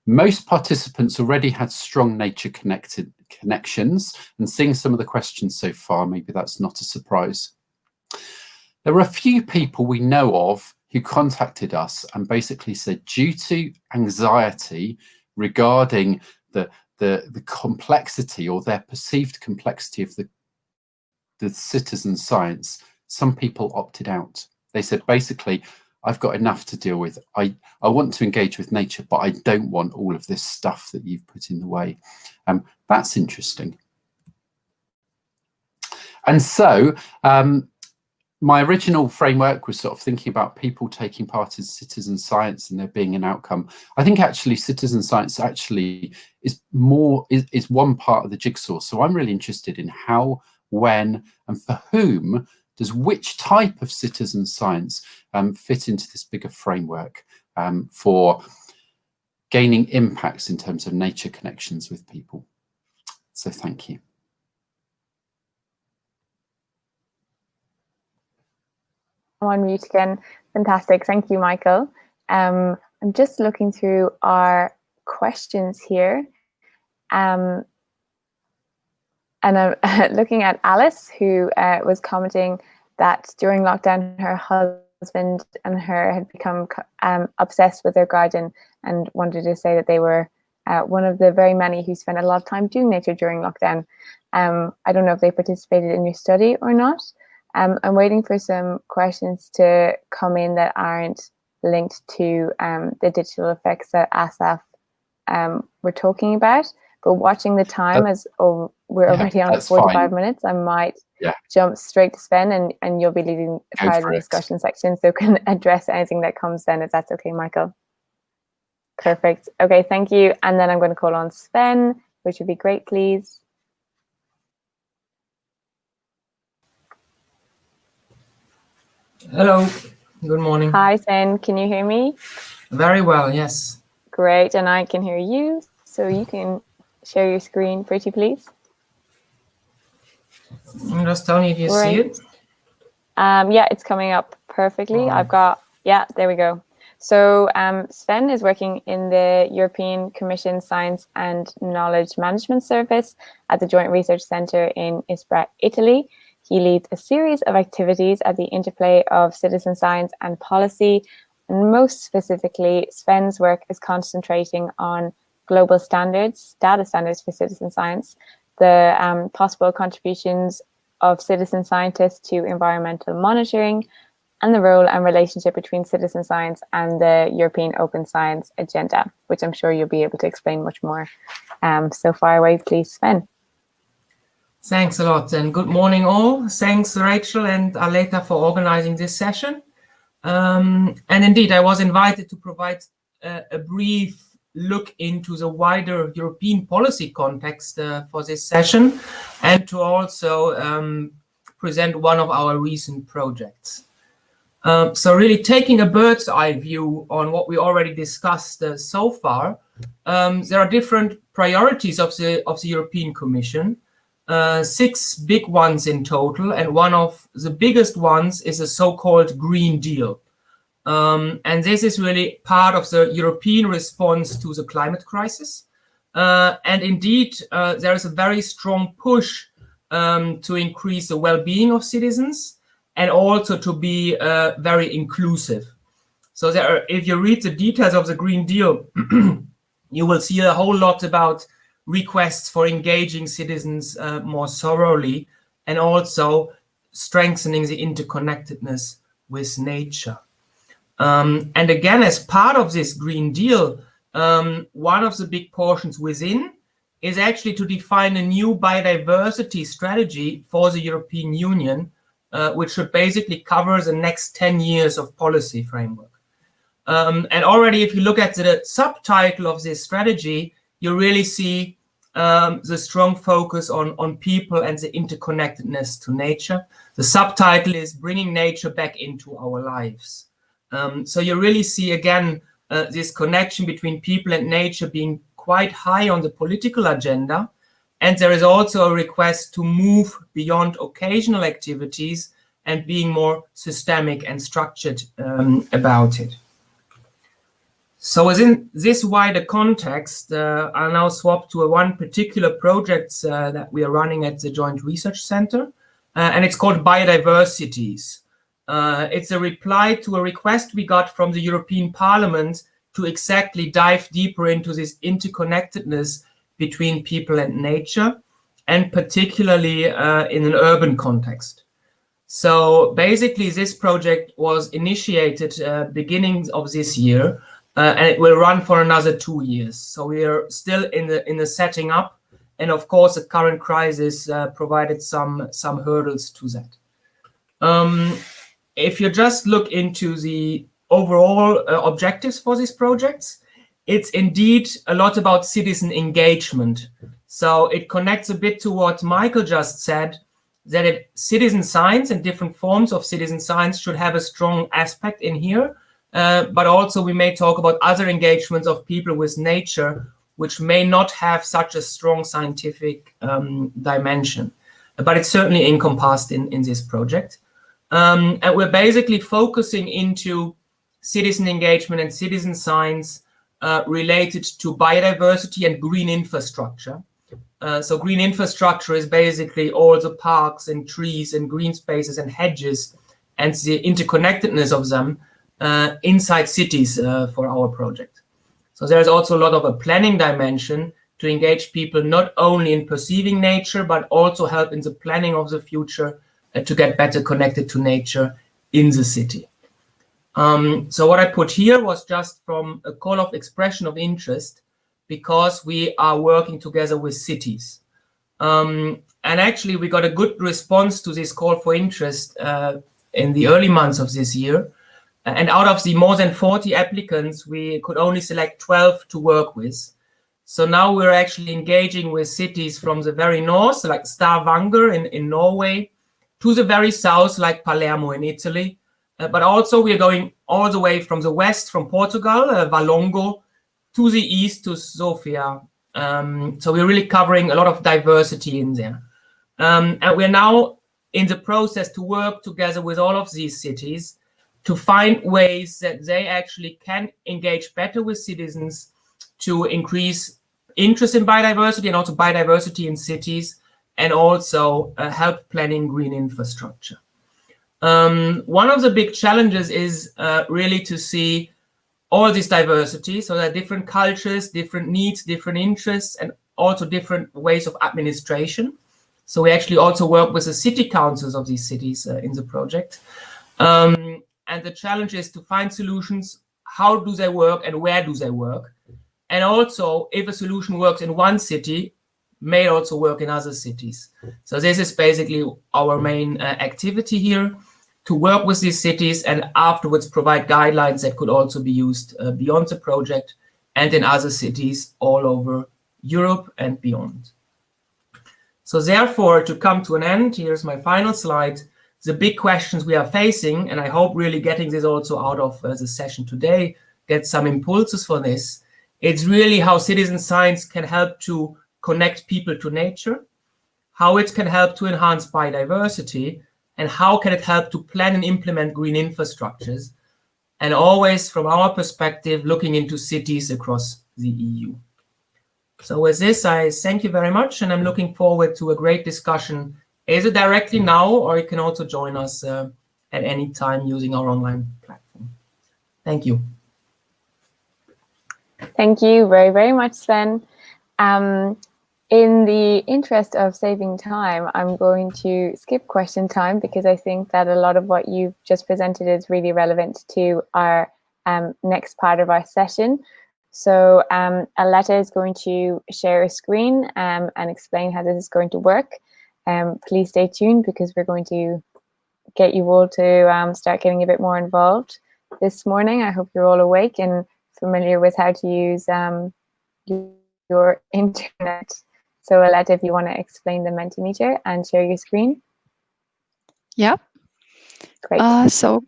Most participants already had strong nature connections, and seeing some of the questions so far, maybe that's not a surprise. There were a few people we know of who contacted us and basically said, due to anxiety regarding the complexity, or their perceived complexity of the citizen science, some people opted out. They said, basically, I've got enough to deal with. I want to engage with nature, but I don't want all of this stuff that you've put in the way. That's interesting. And so my original framework was sort of thinking about people taking part in citizen science and there being an outcome. I think actually citizen science actually is one part of the jigsaw. So I'm really interested in how, when, and for whom does which type of citizen science fit into this bigger framework for gaining impacts in terms of nature connections with people. So thank you. On mute again. Fantastic. Thank you, Michael. I'm just looking through our questions here. And I'm looking at Alice, who was commenting that during lockdown, her husband and her had become obsessed with their garden, and wanted to say that they were one of the very many who spent a lot of time doing nature during lockdown. I don't know if they participated in your study or not. I'm waiting for some questions to come in that aren't linked to the digital effects that Assaf we're talking about. But watching the time, as we're already on 45 minutes, I might jump straight to Sven, and you'll be leading part of the discussion section, so can address anything that comes then, if that's okay, Michael. Perfect. Okay, thank you. And then I'm going to call on Sven, which would be great, please. Hello, good morning. Hi, Sven. Can you hear me? Very well, yes. Great, and I can hear you. So you can share your screen, pretty please. Just tell me if you see it. Yeah, it's coming up perfectly. I've got, there we go. So Sven is working in the European Commission Science and Knowledge Management Service at the Joint Research Centre in Ispra, Italy. He leads a series of activities at the interplay of citizen science and policy. And most specifically, Sven's work is concentrating on global standards, data standards for citizen science, the possible contributions of citizen scientists to environmental monitoring, and the role and relationship between citizen science and the European Open Science Agenda, which I'm sure you'll be able to explain much more. So far away, please, Sven. Thanks a lot, and good morning all. Thanks, Rachel and Aletta, for organizing this session. And indeed, I was invited to provide a brief look into the wider European policy context for this session, and to also present one of our recent projects. So really taking a bird's eye view on what we already discussed so far, there are different priorities of the European Commission, 6 big ones in total, and one of the biggest ones is a so-called Green Deal. And this is really part of the European response to the climate crisis. And indeed, there is a very strong push to increase the well-being of citizens and also to be very inclusive. So if you read the details of the Green Deal, you will see a whole lot about requests for engaging citizens more thoroughly, and also strengthening the interconnectedness with nature. And again, as part of this Green Deal, one of the big portions within is actually to define a new biodiversity strategy for the European Union, which should basically cover the next 10 years of policy framework. And already, if you look at the subtitle of this strategy, you really see the strong focus on people and the interconnectedness to nature. The subtitle is Bringing Nature Back into Our Lives. So you really see, again, this connection between people and nature being quite high on the political agenda. And there is also a request to move beyond occasional activities and being more systemic and structured about it. So within this wider context, I'll now swap to one particular project that we are running at the Joint Research Center, and it's called Biodiversities. It's a reply to a request we got from the European Parliament to exactly dive deeper into this interconnectedness between people and nature, and particularly in an urban context. So basically, this project was initiated beginning of this year, and it will run for another 2 years. So we are still in the setting up, and of course, the current crisis provided some hurdles to that. If you just look into the overall objectives for these projects, it's indeed a lot about citizen engagement. So it connects a bit to what Michael just said, that citizen science and different forms of citizen science should have a strong aspect in here. But also we may talk about other engagements of people with nature, which may not have such a strong scientific dimension. But it's certainly encompassed in this project. And we're basically focusing into citizen engagement and citizen science related to biodiversity and green infrastructure. So green infrastructure is basically all the parks and trees and green spaces and hedges and the interconnectedness of them inside cities for our project. So there's also a lot of a planning dimension to engage people not only in perceiving nature, but also help in the planning of the future to get better connected to nature in the city. So what I put here was just from a call of expression of interest, because we are working together with cities. And actually, we got a good response to this call for interest in the early months of this year. And out of the more than 40 applicants, we could only select 12 to work with. So now we're actually engaging with cities from the very north, like Stavanger in Norway, to the very south, like Palermo in Italy. But also we're going all the way from the west, from Portugal, Valongo, to the east, to Sofia. So we're really covering a lot of diversity in there. And we're now in the process to work together with all of these cities to find ways that they actually can engage better with citizens to increase interest in biodiversity and also biodiversity in cities, and also help planning green infrastructure. One of the big challenges is really to see all this diversity. So there are different cultures, different needs, different interests, and also different ways of administration. So we actually also work with the city councils of these cities in the project. And the challenge is to find solutions. How do they work and where do they work? And also, if a solution works in one city, may also work in other cities. So this is basically our main activity here, to work with these cities and afterwards provide guidelines that could also be used beyond the project and in other cities all over Europe and beyond. So therefore, to come to an end, here's my final slide, the big questions we are facing, and I hope really getting this also out of the session today, get some impulses for this. It's really how citizen science can help to connect people to nature, how it can help to enhance biodiversity, and how can it help to plan and implement green infrastructures, and always from our perspective, looking into cities across the EU. So with this, I thank you very much, and I'm looking forward to a great discussion, either directly now, or you can also join us at any time using our online platform. Thank you. Thank you very, very much, Sven. In the interest of saving time, I'm going to skip question time because I think that a lot of what you've just presented is really relevant to our next part of our session. So Aletta is going to share a screen and explain how this is going to work. Please stay tuned because we're going to get you all to start getting a bit more involved this morning. I hope you're all awake and familiar with how to use your internet. So Aletta, if you want to explain the Mentimeter and share your screen. Yeah. Great. So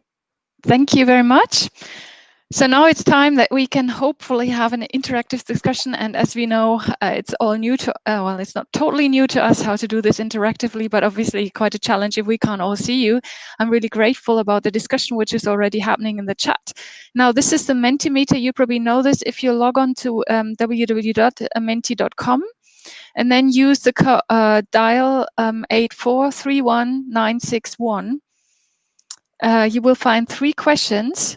thank you very much. So now it's time that we can hopefully have an interactive discussion. And as we know, it's all new to, well, it's not totally new to us how to do this interactively, but obviously quite a challenge if we can't all see you. I'm really grateful about the discussion, which is already happening in the chat. Now, this is the Mentimeter. You probably know this if you log on to www.menti.com. And then use the dial 8431961. You will find 3 questions,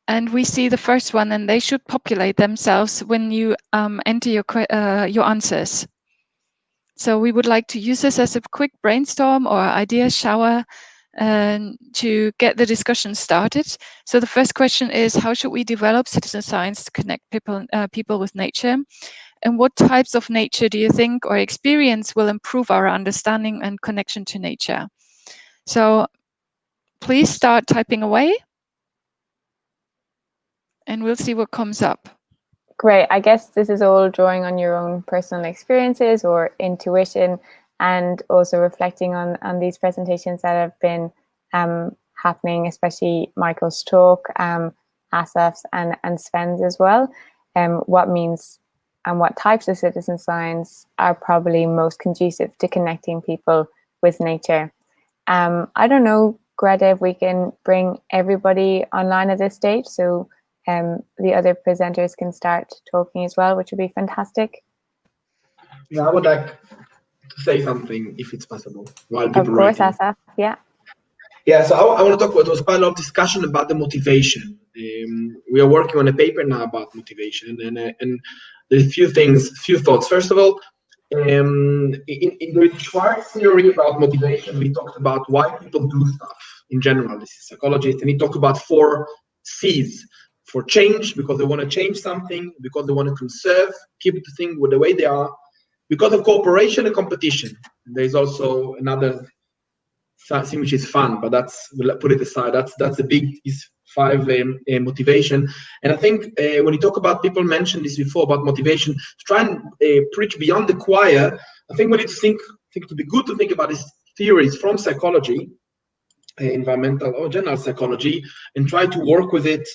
and we see the first one, and they should populate themselves when you enter your answers. So we would like to use this as a quick brainstorm or idea shower to get the discussion started. So the first question is, how should we develop citizen science to connect people with nature? And what types of nature do you think or experience will improve our understanding and connection to nature? So please start typing away and we'll see what comes up. Great. I guess this is all drawing on your own personal experiences or intuition, and also reflecting on these presentations that have been happening, especially Michael's talk, Assaf's and Sven's as well. What means and what types of citizen science are probably most conducive to connecting people with nature. I don't know, Greta, if we can bring everybody online at this stage, so the other presenters can start talking as well, which would be fantastic. Yeah, I would like to say something, if it's possible, while people Of course, writing. Assaf, yeah. Yeah, so I want to talk about, there was quite a lot of discussion about the motivation. We are working on a paper now about motivation, and there's a few thoughts. First of all, in the Schwartz theory about motivation, we talked about why people do stuff in general. This is psychologist, and he talked about 4 C's. For change, because they want to change something, because they want to conserve, keep the thing with the way they are, because of cooperation and competition. There's also another thing which is fun, but we'll put it aside. That's the big 5 motivation. And I think when you talk about, people mentioned this before about motivation, to try and preach beyond the choir, I think we need to think it would be good to think about these theories from psychology, environmental or general psychology, and try to work with it.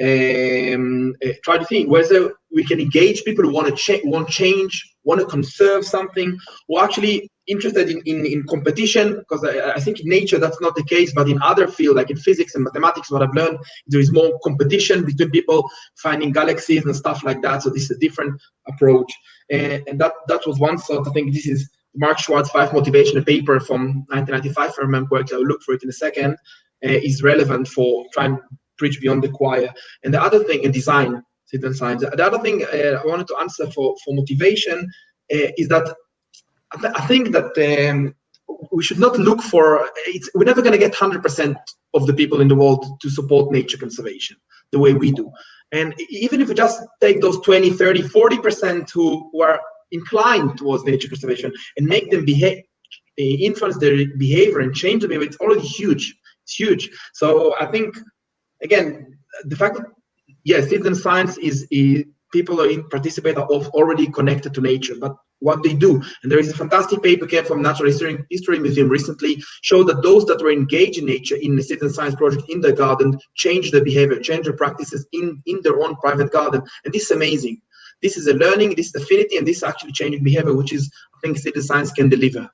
Try to think whether we can engage people who want change, want to conserve something, or actually interested in competition, because I think in nature that's not the case, but in other fields like in physics and mathematics, what I've learned, there is more competition between people finding galaxies and stuff like that. So this is a different approach, and that was one thought. I think this is Mark Schwartz 5 motivation paper from 1995, if I remember correctly, I'll look for it in a second, is relevant for trying to preach beyond the choir. And the other thing, in design, citizen science, the other thing I wanted to answer for motivation is that I think that we should not look for, we're never going to get 100% of the people in the world to support nature conservation the way we do. And even if we just take those 20, 30, 40% who are inclined towards nature conservation and make them behave, influence their behavior and change the behavior, it's already huge. It's huge. So I think, again, the fact that, yes, citizen science is people participate are already connected to nature, but what they do, and there is a fantastic paper came from Natural History Museum recently, showed that those that were engaged in nature in a citizen science project in their garden changed their behavior, changed their practices in their own private garden. And this is amazing. This is a learning, this is affinity, and this is actually changing behavior, which is, I think, citizen science can deliver.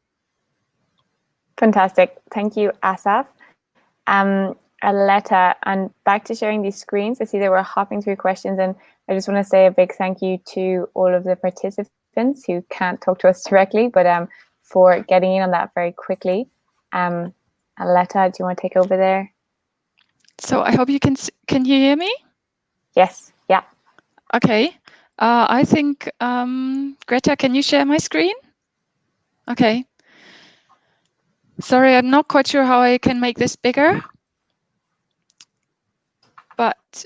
Fantastic. Thank you, Assaf. Aletta, and back to sharing these screens. I see that we're hopping through questions, and I just want to say a big thank you to all of the participants who can't talk to us directly, but for getting in on that very quickly. Aletta, do you want to take over there? So I hope you can you hear me? Yes. Yeah. Okay. I think, Greta, can you share my screen? Okay. Sorry, I'm not quite sure how I can make this bigger. But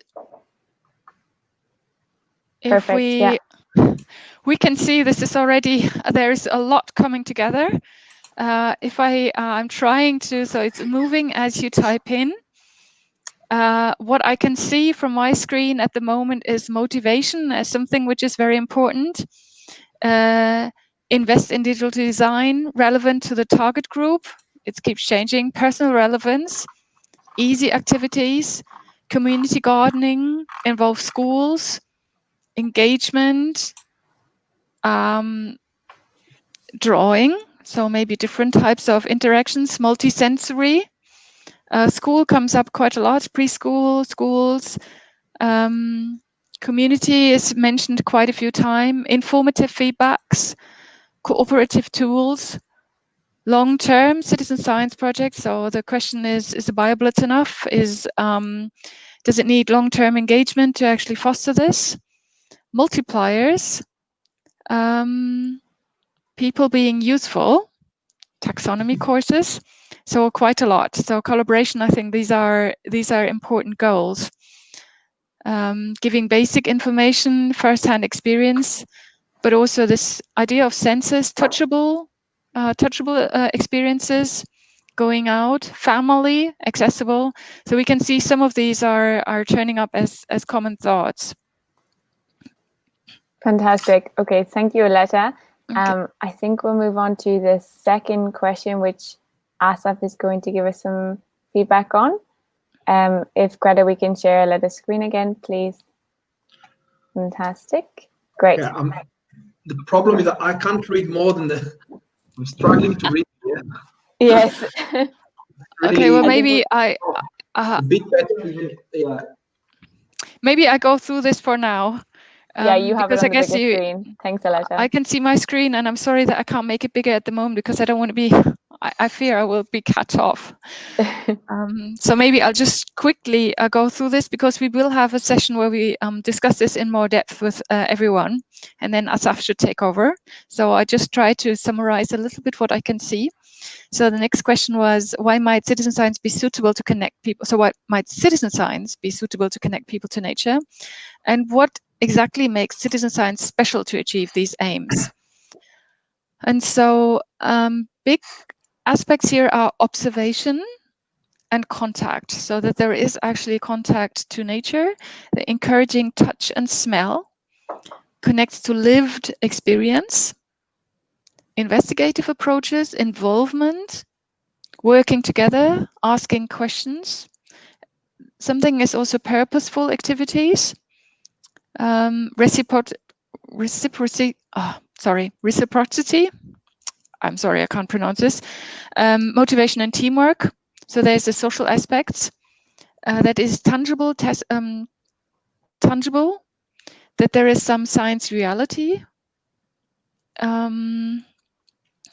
if Perfect, we can see this is already, there's a lot coming together. If I'm trying to, so it's moving as you type in. What I can see from my screen at the moment is motivation as something which is very important. Invest in digital design, relevant to the target group. It keeps changing. Personal relevance, easy activities, community gardening, involve schools, engagement, drawing, so maybe different types of interactions, multisensory. School comes up quite a lot, preschool, schools. Community is mentioned quite a few times. Informative feedbacks, cooperative tools, long-term citizen science projects. So the question is the BioBlitz enough? Does it need long-term engagement to actually foster this? Multipliers, people being useful, taxonomy courses, so quite a lot. So collaboration, I think these are important goals. Giving basic information, first-hand experience, but also this idea of senses, touchable experiences, going out, family, accessible. So we can see some of these are turning up as common thoughts. Fantastic. Okay, thank you, Aletta. Okay. I think we'll move on to the second question, which Assaf is going to give us some feedback on. If Greta, we can share Aletta's screen again, please. Fantastic. Great. Yeah, the problem is that I can't read more than I'm struggling to read. Yeah. Yes. Really, okay, well, maybe a bit better. Yeah. Maybe I go through this for now. Yeah, you have it because on I the guess bigger screen. Thanks, Aletta. I can see my screen, and I'm sorry that I can't make it bigger at the moment because I don't want to be, I fear I will be cut off. So maybe I'll just quickly go through this because we will have a session where we discuss this in more depth with everyone, and then Assaf should take over. So I just try to summarize a little bit what I can see. So the next question was, why might citizen science be suitable to connect people? So why might citizen science be suitable to connect people to nature? And what exactly makes citizen science special to achieve these aims? And so big aspects here are observation and contact, so that there is actually contact to nature, the encouraging touch and smell, connects to lived experience, investigative approaches, involvement, working together, asking questions. Something is also purposeful activities, reciprocity. I'm sorry, I can't pronounce this. Motivation and teamwork. So there's the social aspects that is tangible, that there is some science reality.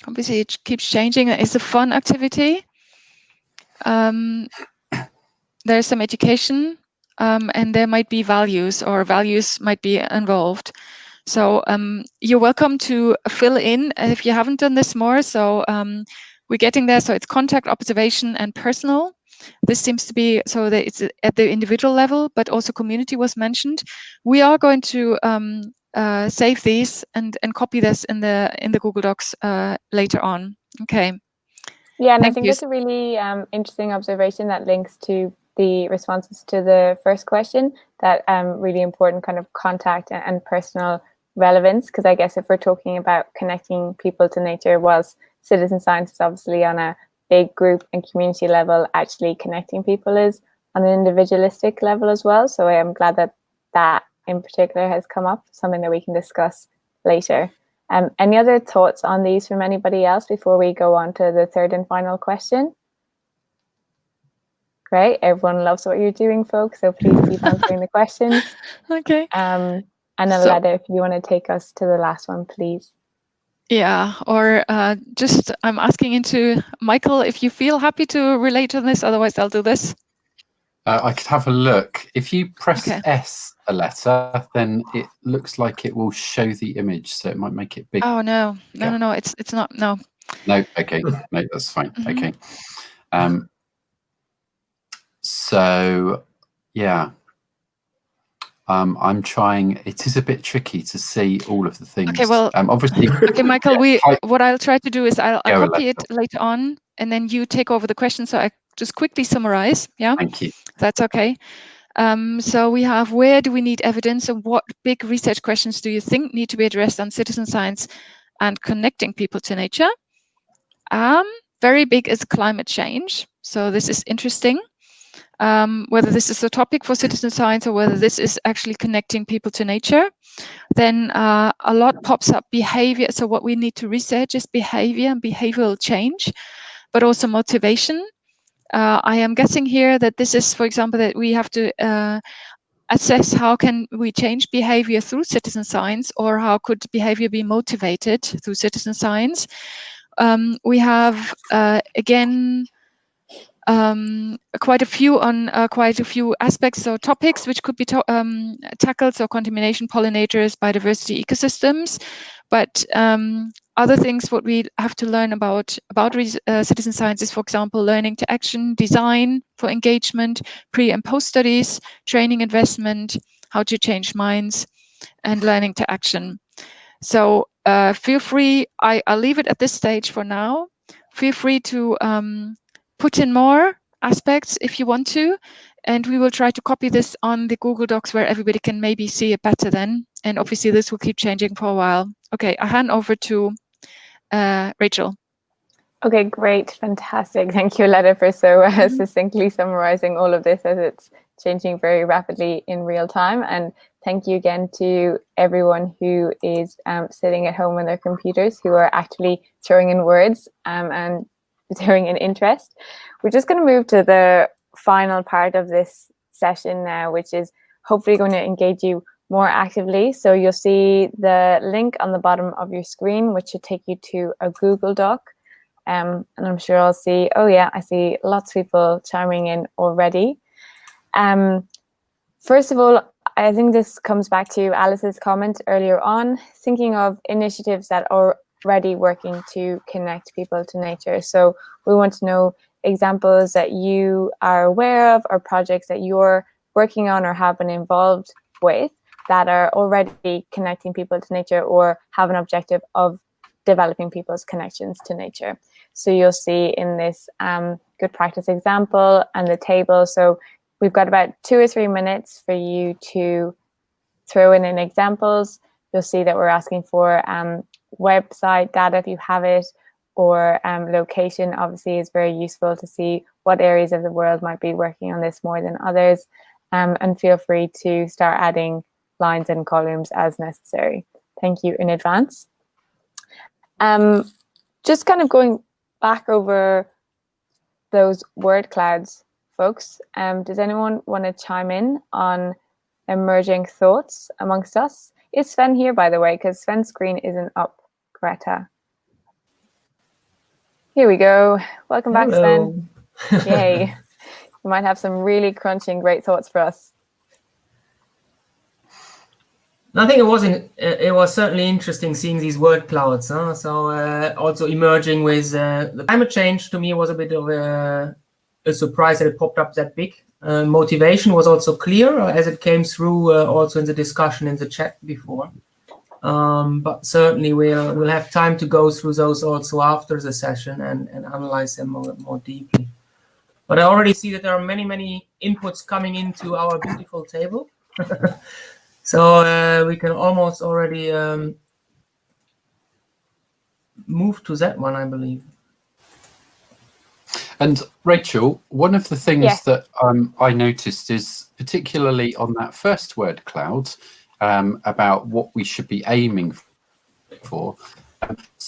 obviously it keeps changing. It's a fun activity. There's some education, and there might be values, or values might be involved. So you're welcome to fill in if you haven't done this more. So we're getting there. So it's contact, observation, and personal. This seems to be so that it's at the individual level, but also community was mentioned. We are going to save these and copy this in the Google Docs later on. Okay. Yeah, and I Thank think you. that's a really interesting observation that links to the responses to the first question, that really important kind of contact and personal relevance, because I guess if we're talking about connecting people to nature, whilst citizen science is obviously on a big group and community level, actually connecting people is on an individualistic level as well. So I am glad that that in particular has come up, something that we can discuss later. Any other thoughts on these from anybody else before we go on to the third and final question? Great, everyone loves what you're doing, folks, so please keep answering the questions. Okay. And Aletta, if you want to take us to the last one, please. Yeah, or just I'm asking into Michael if you feel happy to relate to this, otherwise I'll do this. I could have a look. If you press Okay. S, Aletta, then it looks like it will show the image, so it might make it big. Oh no, it's not. No. No, okay, no, that's fine. Okay. So yeah, I'm trying. It is a bit tricky to see all of the things. Okay, well, obviously. Okay, Michael. What I'll try to do is I'll copy Aletta. it later on, and then you take over the question. So I just quickly summarize. Yeah. Thank you. That's okay. So we have, where do we need evidence, and what big research questions do you think need to be addressed on citizen science and connecting people to nature? Very big is climate change. So this is interesting. Whether this is a topic for citizen science or whether this is actually connecting people to nature. Then a lot pops up behavior. So what we need to research is behavior and behavioral change, but also motivation. I am guessing here that this is, for example, that we have to assess how can we change behavior through citizen science, or how could behavior be motivated through citizen science. We have, again, quite a few aspects or topics which could be tackled. So contamination, pollinators, biodiversity, ecosystems. But other things what we have to learn about citizen science is, for example, learning to action, design for engagement, pre and post studies, training investment, how to change minds, and learning to action. So feel free, I'll leave it at this stage for now. Feel free to put in more aspects if you want to, and we will try to copy this on the Google Docs where everybody can maybe see it better then. And obviously this will keep changing for a while. Okay, I hand over to Rachel. Okay, great, fantastic. Thank you, Aletta, for so succinctly summarizing all of this, as it's changing very rapidly in real time. And thank you again to everyone who is sitting at home on their computers, who are actually throwing in words and throwing in interest. We're just going to move to the final part of this session now, which is hopefully going to engage you more actively. So you'll see the link on the bottom of your screen, which should take you to a Google Doc. And I'm sure I'll see, oh yeah, I see lots of people chiming in already. First of all, I think this comes back to Alice's comment earlier on, thinking of initiatives that are already working to connect people to nature. So we want to know examples that you are aware of, or projects that you're working on or have been involved with that are already connecting people to nature, or have an objective of developing people's connections to nature. So you'll see in this good practice example and the table. So we've got about 2 or 3 minutes for you to throw in examples. You'll see that we're asking for website data if you have it, or location obviously is very useful to see what areas of the world might be working on this more than others. And feel free to start adding lines and columns as necessary. Thank you in advance. Just kind of going back over those word clouds, folks. Does anyone want to chime in on emerging thoughts amongst us? Is Sven here, by the way? Because Sven's screen isn't up, Greta. Here we go. Welcome back, Hello. Sven. Yay. You might have some really crunching great thoughts for us. I think it was certainly interesting seeing these word clouds. So also emerging with the climate change, to me was a bit of a surprise that it popped up that big. Motivation was also clear as it came through also in the discussion in the chat before. But certainly we'll have time to go through those also after the session and analyze them more deeply. But I already see that there are many inputs coming into our beautiful table. So we can almost already move to that one, I believe. And Rachel, one of the things Yes. that I noticed is particularly on that first word cloud about what we should be aiming for.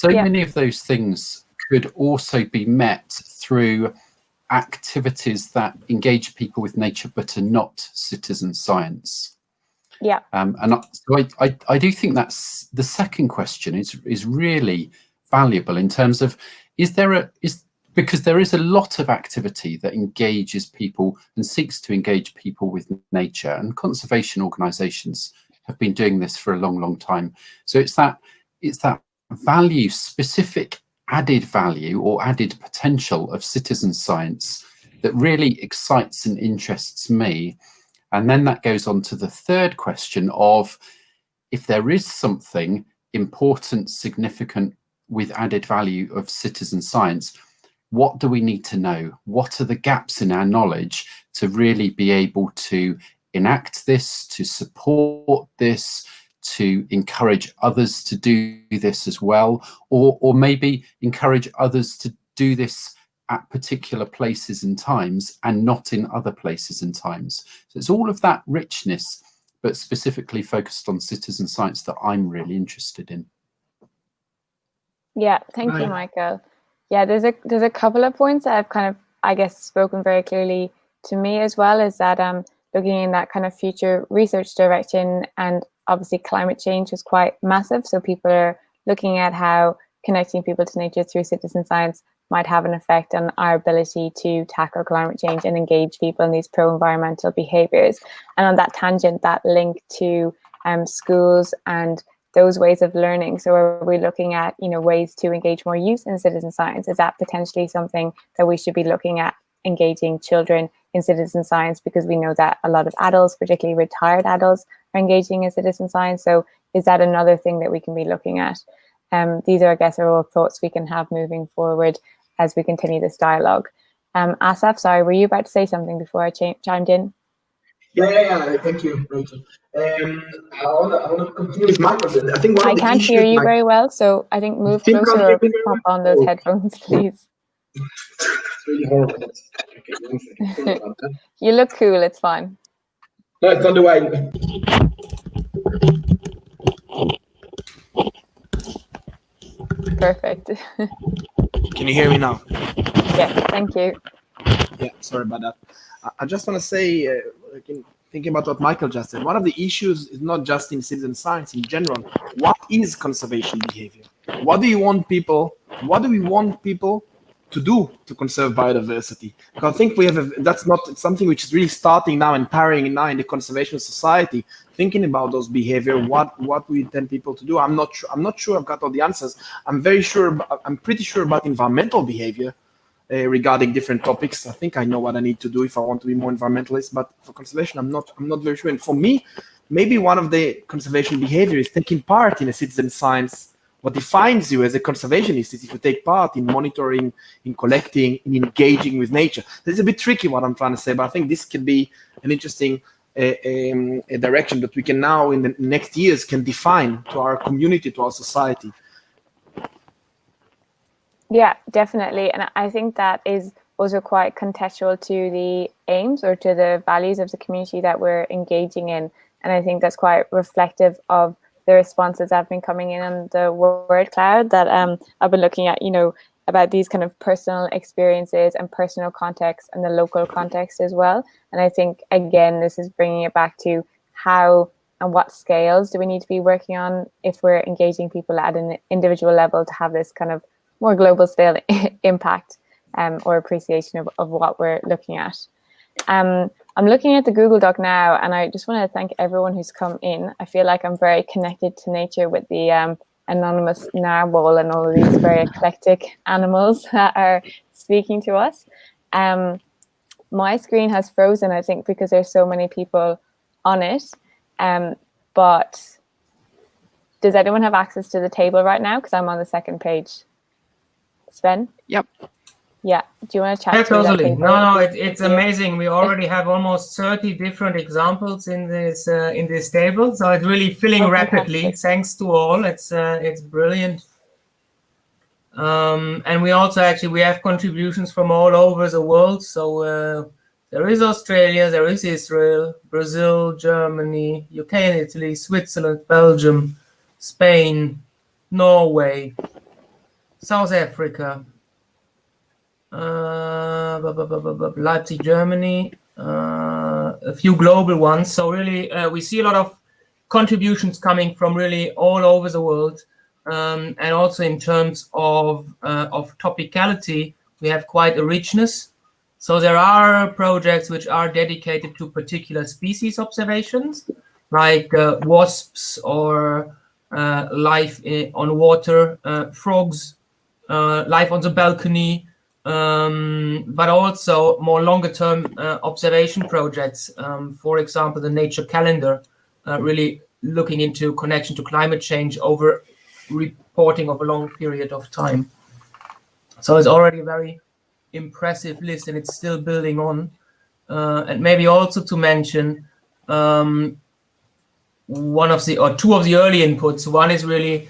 Many of those things could also be met through activities that engage people with nature but are not citizen science. Yeah. And so I do think that's the second question is really valuable in terms of because there is a lot of activity that engages people and seeks to engage people with nature, and conservation organisations have been doing this for a long time. So it's that value, specific added value or added potential of citizen science that really excites and interests me. And then that goes on to the third question of, if there is something important, significant with added value of citizen science, what do we need to know? What are the gaps in our knowledge to really be able to enact this, to support this, to encourage others to do this as well, or maybe encourage others to do this at particular places and times and not in other places and times. So it's all of that richness, but specifically focused on citizen science, that I'm really interested in. Yeah, thank you, Michael. Yeah, there's a couple of points that have kind of, I guess, spoken very clearly to me as well, is that looking in that kind of future research direction, and obviously climate change is quite massive. So people are looking at how connecting people to nature through citizen science might have an effect on our ability to tackle climate change and engage people in these pro-environmental behaviours. And on that tangent, that link to schools and those ways of learning. So are we looking at, ways to engage more youth in citizen science? Is that potentially something that we should be looking at, engaging children in citizen science? Because we know that a lot of adults, particularly retired adults, are engaging in citizen science. So is that another thing that we can be looking at? These are, I guess, are all thoughts we can have moving forward as we continue this dialogue. Assaf, sorry, were you about to say something before I chimed in? Yeah. Thank you, Rachel. I want to continue with Michael. I think one of the can't issues, hear you very well, so I think move closer or pop on those headphones, please. It's really horrible. Okay, 1 second. Sorry about that. You look cool, it's fine. No, it's not the way. Perfect. Can you hear me now? Yes, thank you. Yeah, sorry about that. I just want to say, thinking about what Michael just said, one of the issues is not just in citizen science in general. What is conservation behavior? What do we want people to do to conserve biodiversity? Because I think that's not something which is really starting now and parrying now in the conservation society, thinking about those behavior, what we intend people to do. I'm not sure I've got all the answers. I'm pretty sure about environmental behavior regarding different topics. I think I know what I need to do if I want to be more environmentalist, but for conservation, I'm not very sure. And for me, maybe one of the conservation behavior is taking part in a citizen science. What defines you as a conservationist is if you take part in monitoring, in collecting, in engaging with nature. This is a bit tricky what I'm trying to say, but I think this could be an interesting a direction that we can now in the next years can define to our community, to our society. Yeah, definitely. And I think that is also quite contextual to the aims or to the values of the community that we're engaging in. And I think that's quite reflective of the responses that have been coming in on the word cloud that I've been looking at, about these kind of personal experiences and personal context and the local context as well. And I think, again, this is bringing it back to how and what scales do we need to be working on if we're engaging people at an individual level to have this kind of more global scale impact or appreciation of what we're looking at. I'm looking at the Google Doc now, and I just want to thank everyone who's come in. I feel like I'm very connected to nature with the anonymous narwhal and all of these very eclectic animals that are speaking to us. My screen has frozen, I think, because there's so many people on it. But does anyone have access to the table right now? Because I'm on the second page. Sven? Yep. Yeah. Do you want to chat? Yeah, through totally. that No, it's amazing. We already have almost 30 different examples in this table, so it's really filling rapidly. Fantastic. Thanks to all. It's brilliant. And we also we have contributions from all over the world. So there is Australia, there is Israel, Brazil, Germany, UK and Italy, Switzerland, Belgium, Spain, Norway, South Africa, Leipzig, Germany, a few global ones. So really, we see a lot of contributions coming from really all over the world. And also in terms of topicality, we have quite a richness. So there are projects which are dedicated to particular species observations, like wasps or life on water, frogs, life on the balcony, but also more longer-term observation projects. For example, the nature calendar, really looking into connection to climate change over reporting of a long period of time. So it's already a very impressive list, and it's still building on. And maybe also to mention two of the early inputs. One is really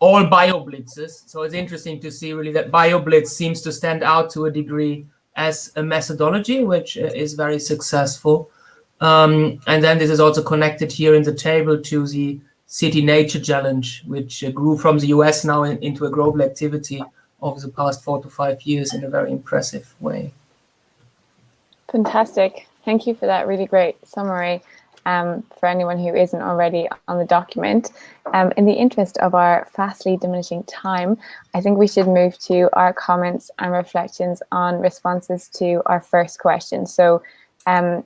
all bioblitzes. So it's interesting to see really that bioblitz seems to stand out to a degree as a methodology, which is very successful. And then this is also connected here in the table to the City Nature Challenge, which grew from the US now into a global activity over the past 4 to 5 years in a very impressive way. Fantastic. Thank you for that really great summary. For anyone who isn't already on the document. In the interest of our fastly diminishing time, I think we should move to our comments and reflections on responses to our first question. So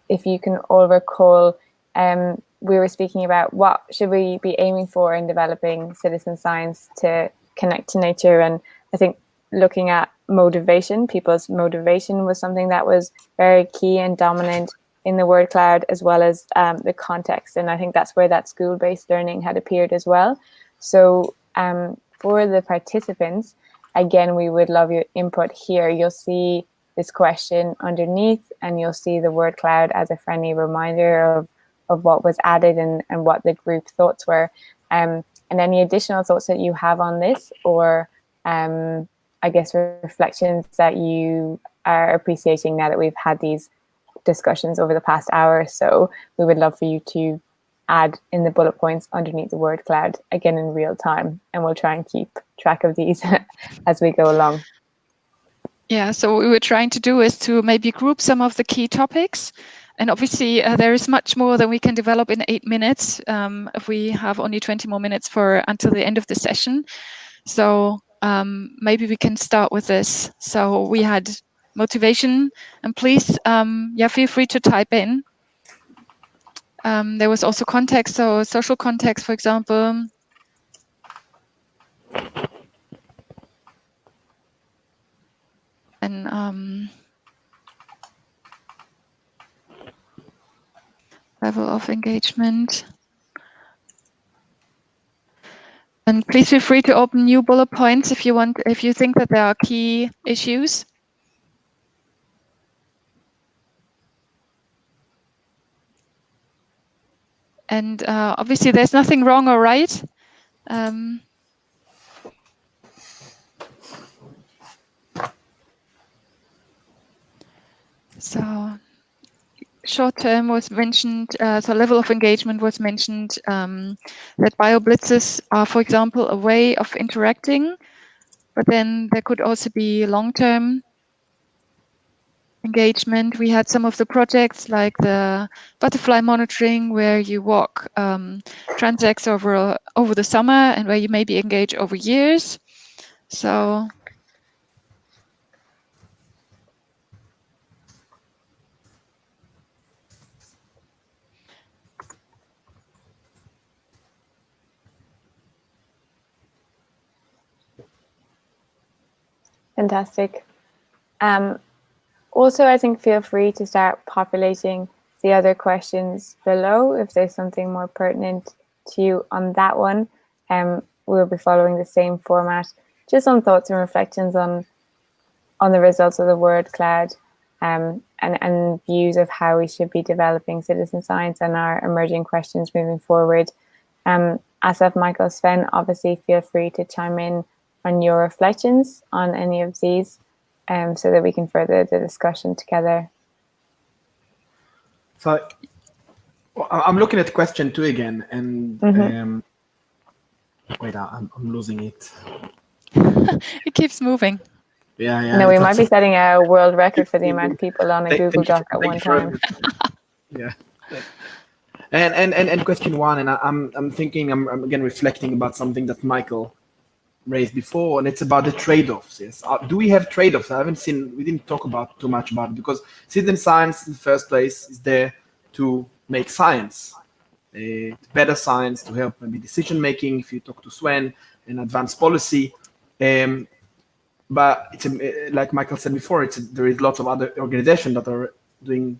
if you can all recall, we were speaking about what should we be aiming for in developing citizen science to connect to nature. And I think looking at motivation, people's motivation was something that was very key and dominant in the word cloud, as well as the context. And I think that's where that school-based learning had appeared as well. So for the participants, again, we would love your input here. You'll see this question underneath, and you'll see the word cloud as a friendly reminder of what was added and what the group thoughts were. And any additional thoughts that you have on this, or I guess reflections that you are appreciating now that we've had these discussions over the past hour or so, we would love for you to add in the bullet points underneath the word cloud, again in real time, and we'll try and keep track of these as we go along. Yeah, so what we were trying to do is to maybe group some of the key topics. And obviously there is much more than we can develop in 8 minutes if we have only 20 more minutes until the end of the session. So maybe we can start with this. So we had motivation, and please, feel free to type in. There was also context, so social context, for example. And level of engagement. And please feel free to open new bullet points if you think that there are key issues. And obviously there's nothing wrong or right. So short term was mentioned, so level of engagement was mentioned, that bioblitzes are, for example, a way of interacting, but then there could also be long-term engagement. We had some of the projects like the butterfly monitoring, where you walk transects over the summer and where you maybe engage over years. So Fantastic. Also, I think feel free to start populating the other questions below if there's something more pertinent to you on that one. We'll be following the same format. Just some thoughts and reflections on the results of the word cloud, and views of how we should be developing citizen science and our emerging questions moving forward. Assaf, Michael, Sven, obviously feel free to chime in on your reflections on any of these, so that we can further the discussion together. So I'm looking at question 2 again, and wait, I'm losing it. it keeps moving. Yeah. No, we might be setting a world record for the amount of people on a Google Doc at one time. Yeah. And question 1, and I'm thinking, I'm again reflecting about something that Michael raised before, and it's about the trade-offs. Yes, do we have trade-offs? We didn't talk about too much about it, because citizen science in the first place is there to make science, better science, to help maybe decision making. If you talk to Sven, and advanced policy, but it's like Michael said before, there is lots of other organizations that are doing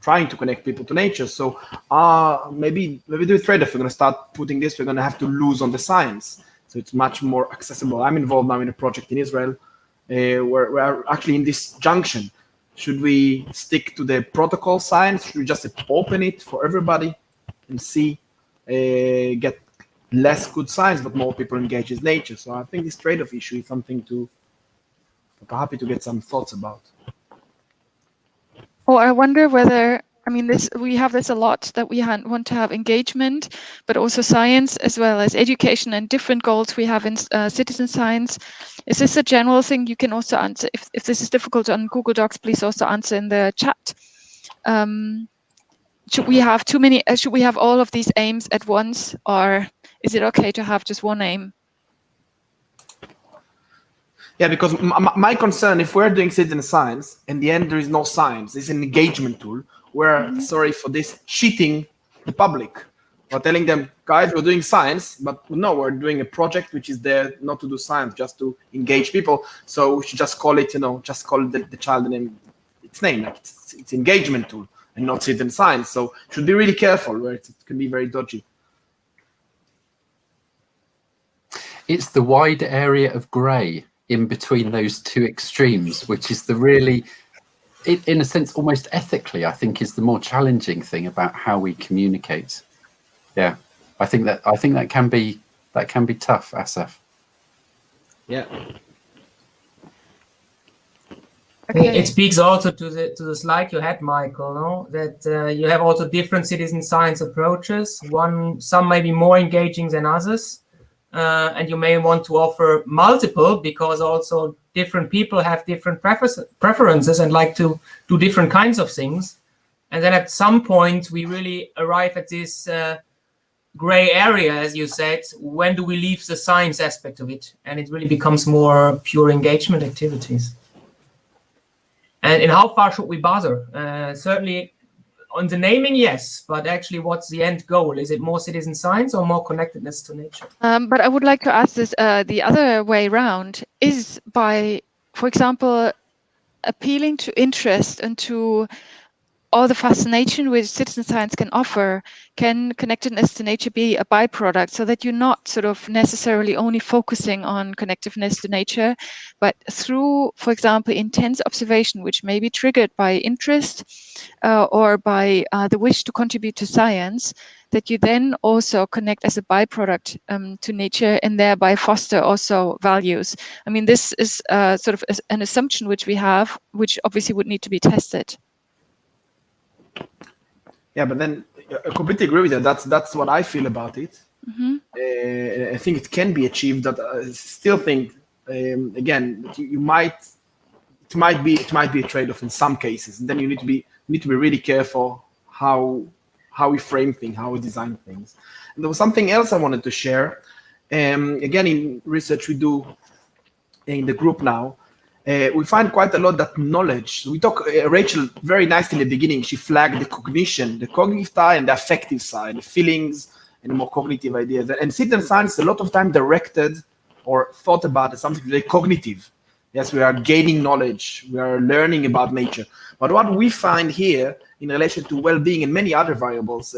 trying to connect people to nature. So maybe do a trade-off. We're going to start putting this. We're going to have to lose on the science. So it's much more accessible. I'm involved now in a project in Israel where we're actually in this junction. Should we stick to the protocol science? Should we just open it for everybody and see, get less good science, but more people engage with nature? So I think this trade-off issue is something I'm happy to get some thoughts about. Oh, I wonder whether, we have this a lot, that we want to have engagement, but also science, as well as education and different goals we have in citizen science. Is this a general thing? You can also answer, if this is difficult on Google Docs, please also answer in the chat. Should we have should we have all of these aims at once, or is it okay to have just one aim? Yeah, because my concern, if we're doing citizen science, in the end there is no science, it's an engagement tool. We're, sorry for this, cheating the public. We're telling them, guys, we're doing science, but no, we're doing a project which is there not to do science, just to engage people. So we should just call it, just call the child name, its name, like it's engagement tool and not citizen science. So should be really careful, where it can be very dodgy. It's the wide area of grey in between those two extremes, which is the really, in a sense, almost ethically, I think, is the more challenging thing about how we communicate. Yeah, I think that can be tough, Assaf. Yeah. Okay. It speaks also to the slide you had, Michael, no? That you have also different citizen science approaches. Some may be more engaging than others. And you may want to offer multiple, because also different people have different preferences and like to do different kinds of things. And then at some point, we really arrive at this gray area, as you said. When do we leave the science aspect of it? And it really becomes more pure engagement activities. And in how far should we bother? Certainly on the naming, yes, but actually what's the end goal? Is it more citizen science or more connectedness to nature? But I would like to ask this the other way around, is by, for example, appealing to interest and to all the fascination which citizen science can offer, can connectedness to nature be a byproduct, so that you're not sort of necessarily only focusing on connectiveness to nature, but through, for example, intense observation, which may be triggered by interest or by the wish to contribute to science, that you then also connect as a byproduct to nature and thereby foster also values. I mean, this is sort of an assumption which we have, which obviously would need to be tested. Yeah, but then I completely agree with you. That's what I feel about it. Mm-hmm. I think it can be achieved. That I still think, again, that it might be a trade-off in some cases, and then you need to be really careful how we frame things, how we design things. And there was something else I wanted to share. Again, in research we do in the group now, we find quite a lot that knowledge. We talk, Rachel, very nicely in the beginning, she flagged the cognition, the cognitive side and the affective side, the feelings and the more cognitive ideas. And citizen science, a lot of time directed or thought about as something very cognitive. Yes, we are gaining knowledge, we are learning about nature. But what we find here in relation to well-being and many other variables,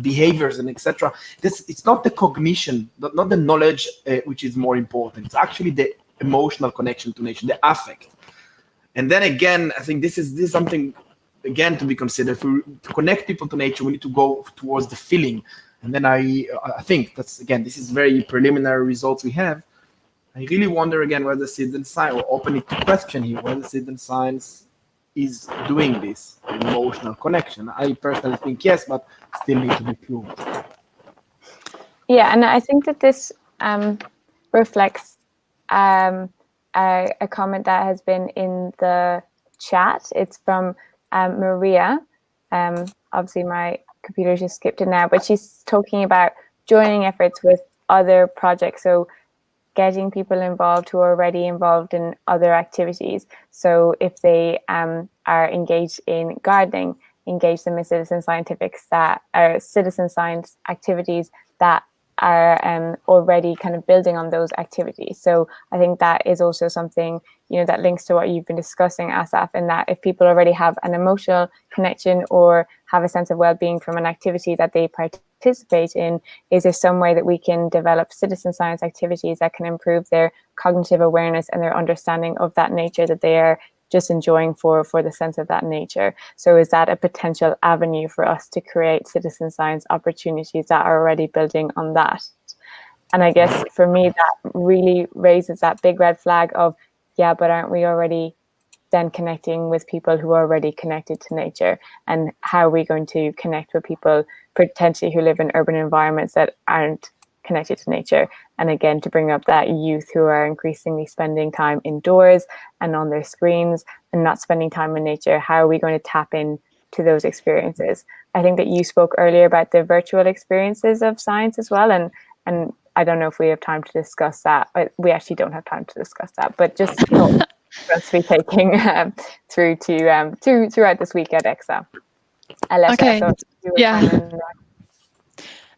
behaviors and etc., it's not the cognition, not the knowledge which is more important. It's actually the emotional connection to nature, the affect. And then again, I think this is something, again, to be considered. To connect people to nature, we need to go towards the feeling. And then I think that's, again, this is very preliminary results we have. I really wonder again whether citizen science, or open it to question here, whether citizen science is doing this emotional connection. I personally think yes, but still need to be proved. Yeah, and I think that this reflects a comment that has been in the chat. It's from Maria. Obviously, my computer just skipped it now, but she's talking about joining efforts with other projects. So getting people involved who are already involved in other activities. So if they are engaged in gardening, engage them in citizen scientifics that are citizen science activities that are already kind of building on those activities. So I think that is also something, you know, that links to what you've been discussing, Assaf, in that if people already have an emotional connection or have a sense of well-being from an activity that they participate in, is there some way that we can develop citizen science activities that can improve their cognitive awareness and their understanding of that nature that they are just enjoying for the sense of that nature? So is that a potential avenue for us to create citizen science opportunities that are already building on that? And I guess for me, that really raises that big red flag of, yeah, but aren't we already then connecting with people who are already connected to nature? And how are we going to connect with people potentially who live in urban environments that aren't connected to nature? And again, to bring up that youth who are increasingly spending time indoors and on their screens and not spending time in nature, how are we going to tap in to those experiences? I think that you spoke earlier about the virtual experiences of science as well, and I don't know if we have time to discuss that. We actually don't have time to discuss that, but just for us to be taking through to throughout this week at ECSA. Aletta, Okay. so Yeah.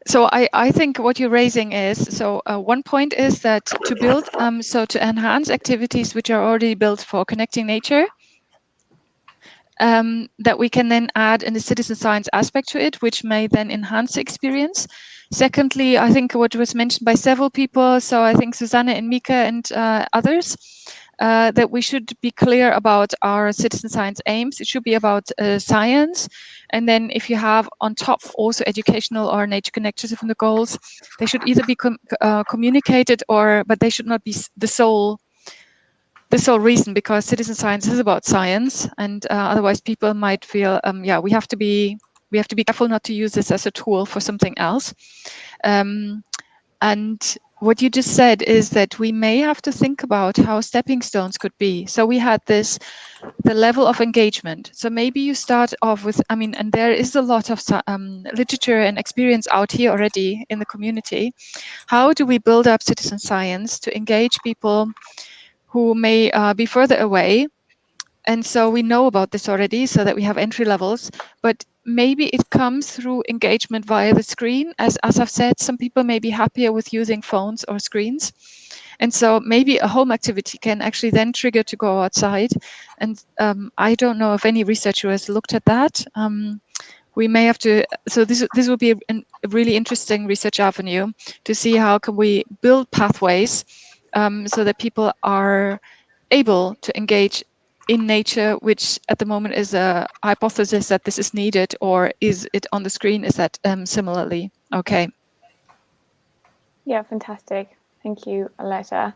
So I think what you're raising is, so one point is that to build, so to enhance activities which are already built for connecting nature, that we can then add in the citizen science aspect to it, which may then enhance the experience. Secondly, I think what was mentioned by several people, so I think Susanne and Mika and others, that we should be clear about our citizen science aims. It should be about science. And then if you have on top also educational or nature connectors from the goals, they should either be communicated but they should not be the sole reason, because citizen science is about science, and otherwise people might feel, we have to be careful not to use this as a tool for something else. And what you just said is that we may have to think about how stepping stones could be. So we had the level of engagement. So maybe you start off with, and there is a lot of literature and experience out here already in the community. How do we build up citizen science to engage people who may be further away? And so we know about this already, so that we have entry levels, but maybe it comes through engagement via the screen. As I've said, some people may be happier with using phones or screens. And so maybe a home activity can actually then trigger to go outside. And I don't know if any researcher has looked at that. We may have to, so this will be a really interesting research avenue to see how can we build pathways so that people are able to engage in nature, which at the moment is a hypothesis that this is needed, or is it on the screen? Is that similarly? Okay. Yeah, fantastic. Thank you, Aletta.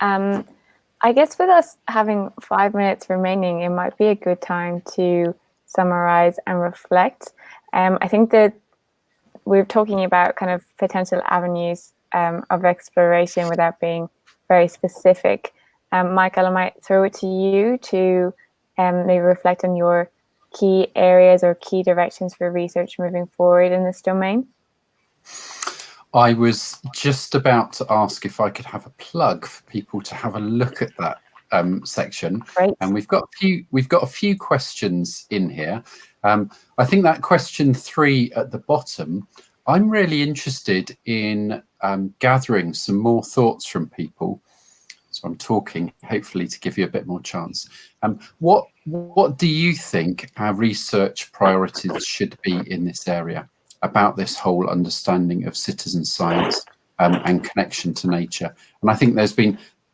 I guess with us having 5 minutes remaining, it might be a good time to summarize and reflect. I think that we're talking about kind of potential avenues of exploration without being very specific. Michael, I might throw it to you to maybe reflect on your key areas or key directions for research moving forward in this domain. I was just about to ask if I could have a plug for people to have a look at that section. Great. And we've got a few questions in here. I think that question 3 at the bottom, I'm really interested in gathering some more thoughts from people. So I'm talking hopefully to give you a bit more chance. What do you think our research priorities should be in this area about this whole understanding of citizen science and connection to nature? And I think there's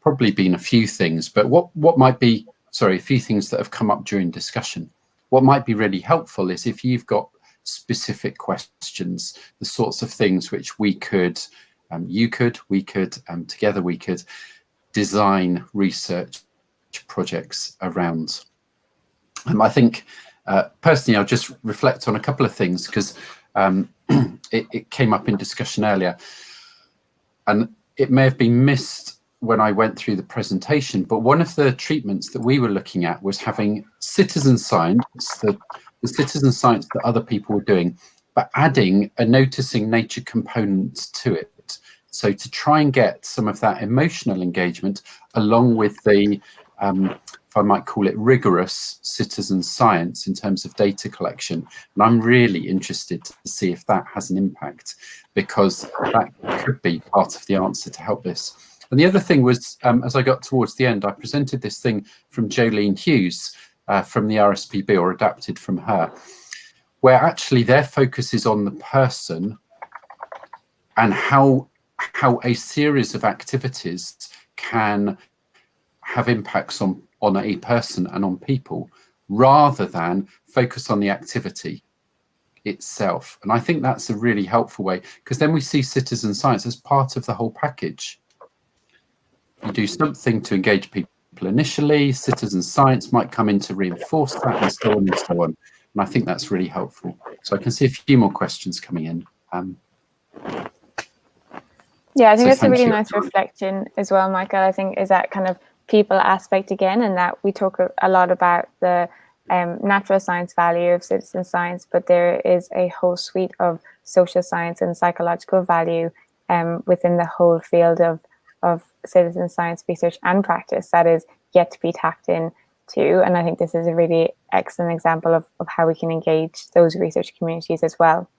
probably been a few things, but what might be, sorry, a few things that have come up during discussion. What might be really helpful is if you've got specific questions, the sorts of things which we could, together we could design research projects around. I think personally, I'll just reflect on a couple of things because it came up in discussion earlier, and it may have been missed when I went through the presentation, but one of the treatments that we were looking at was having citizen science, the citizen science that other people were doing, but adding a noticing nature component to it. So to try and get some of that emotional engagement along with the, if I might call it, rigorous citizen science in terms of data collection. And I'm really interested to see if that has an impact, because that could be part of the answer to help this. And the other thing was, as I got towards the end, I presented this thing from Jolene Hughes from the RSPB, or adapted from her, where actually their focus is on the person and how a series of activities can have impacts on a person and on people, rather than focus on the activity itself. And I think that's a really helpful way, because then we see citizen science as part of the whole package. You do something to engage people initially, citizen science might come in to reinforce that, and so on and so on. And I think that's really helpful. So I can see a few more questions coming in. Yeah, I think that's a really nice reflection as well, Michael. I think is that kind of people aspect again, and that we talk a lot about the natural science value of citizen science, but there is a whole suite of social science and psychological value within the whole field of citizen science research and practice that is yet to be tapped into. And I think this is a really excellent example of how we can engage those research communities as well.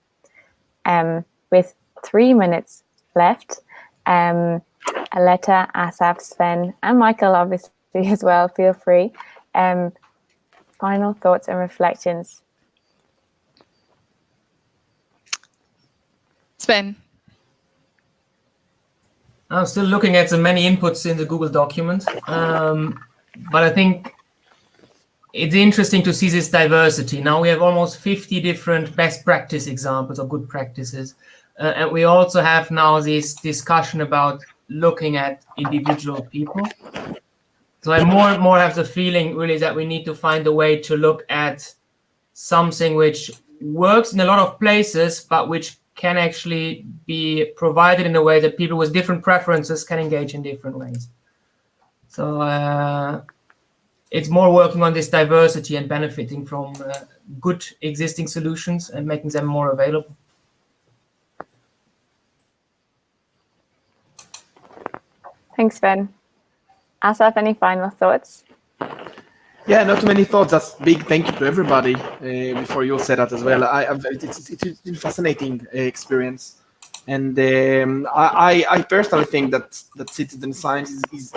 With 3 minutes left, Aletta, Assaf, Sven, and Michael obviously as well, feel free. Final thoughts and reflections. Sven. I'm still looking at the many inputs in the Google document, but I think it's interesting to see this diversity. Now we have almost 50 different best practice examples of good practices. And we also have now this discussion about looking at individual people. So I more and more have the feeling really that we need to find a way to look at something which works in a lot of places, but which can actually be provided in a way that people with different preferences can engage in different ways. So it's more working on this diversity and benefiting from good existing solutions and making them more available. Thanks, Sven. Assaf, any final thoughts? Yeah, not too many thoughts. That's big thank you to everybody before you all said that as well. It's a fascinating experience. And I personally think that citizen science is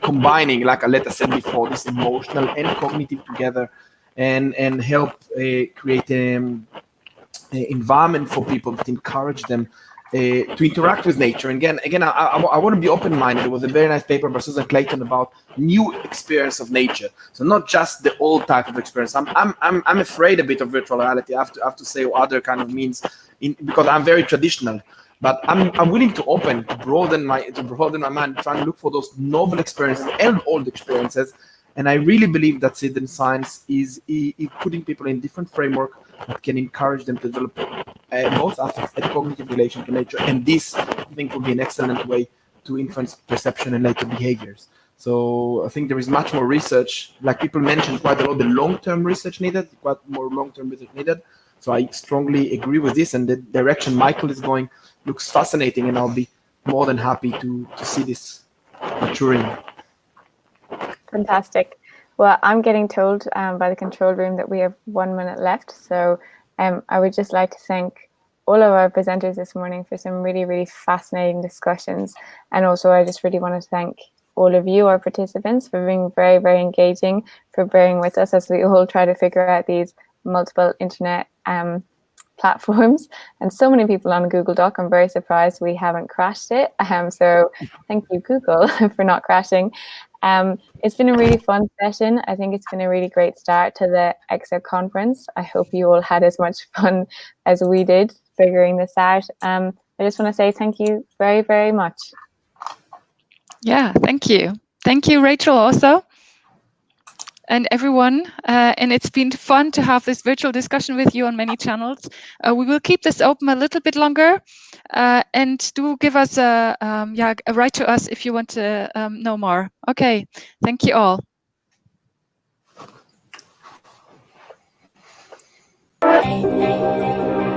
combining, like Aletta said before, this emotional and cognitive together, and help create an environment for people that encourage them to interact with nature. And again, I want to be open-minded. There was a very nice paper by Susan Clayton about new experience of nature. So not just the old type of experience. I'm afraid a bit of virtual reality. I have to say, or other kind of means, because I'm very traditional. But I'm willing to broaden my mind, trying to look for those novel experiences and old experiences. And I really believe that citizen science is putting people in different framework that can encourage them to develop both affects and cognitive relation to nature. And this, I think, will be an excellent way to influence perception and later behaviors. So I think there is much more research, like people mentioned, quite a lot of long-term research needed, quite more long-term research needed. So I strongly agree with this, and the direction Michael is going looks fascinating, and I'll be more than happy to see this maturing. Fantastic. Well, I'm getting told by the control room that we have 1 minute left. So I would just like to thank all of our presenters this morning for some really, really fascinating discussions. And also, I just really want to thank all of you, our participants, for being very, very engaging, for bearing with us as we all try to figure out these multiple internet platforms. And so many people on Google Doc. I'm very surprised we haven't crashed it. So thank you, Google, for not crashing. It's been a really fun session. I think it's been a really great start to the ECSA conference. I hope you all had as much fun as we did figuring this out. I just want to say thank you very, very much. Yeah, thank you. Thank you, Rachel, also. And everyone, and it's been fun to have this virtual discussion with you on many channels. We will keep this open a little bit longer, and do give us a write to us if you want to know more. Okay, thank you all. Hey, hey, hey.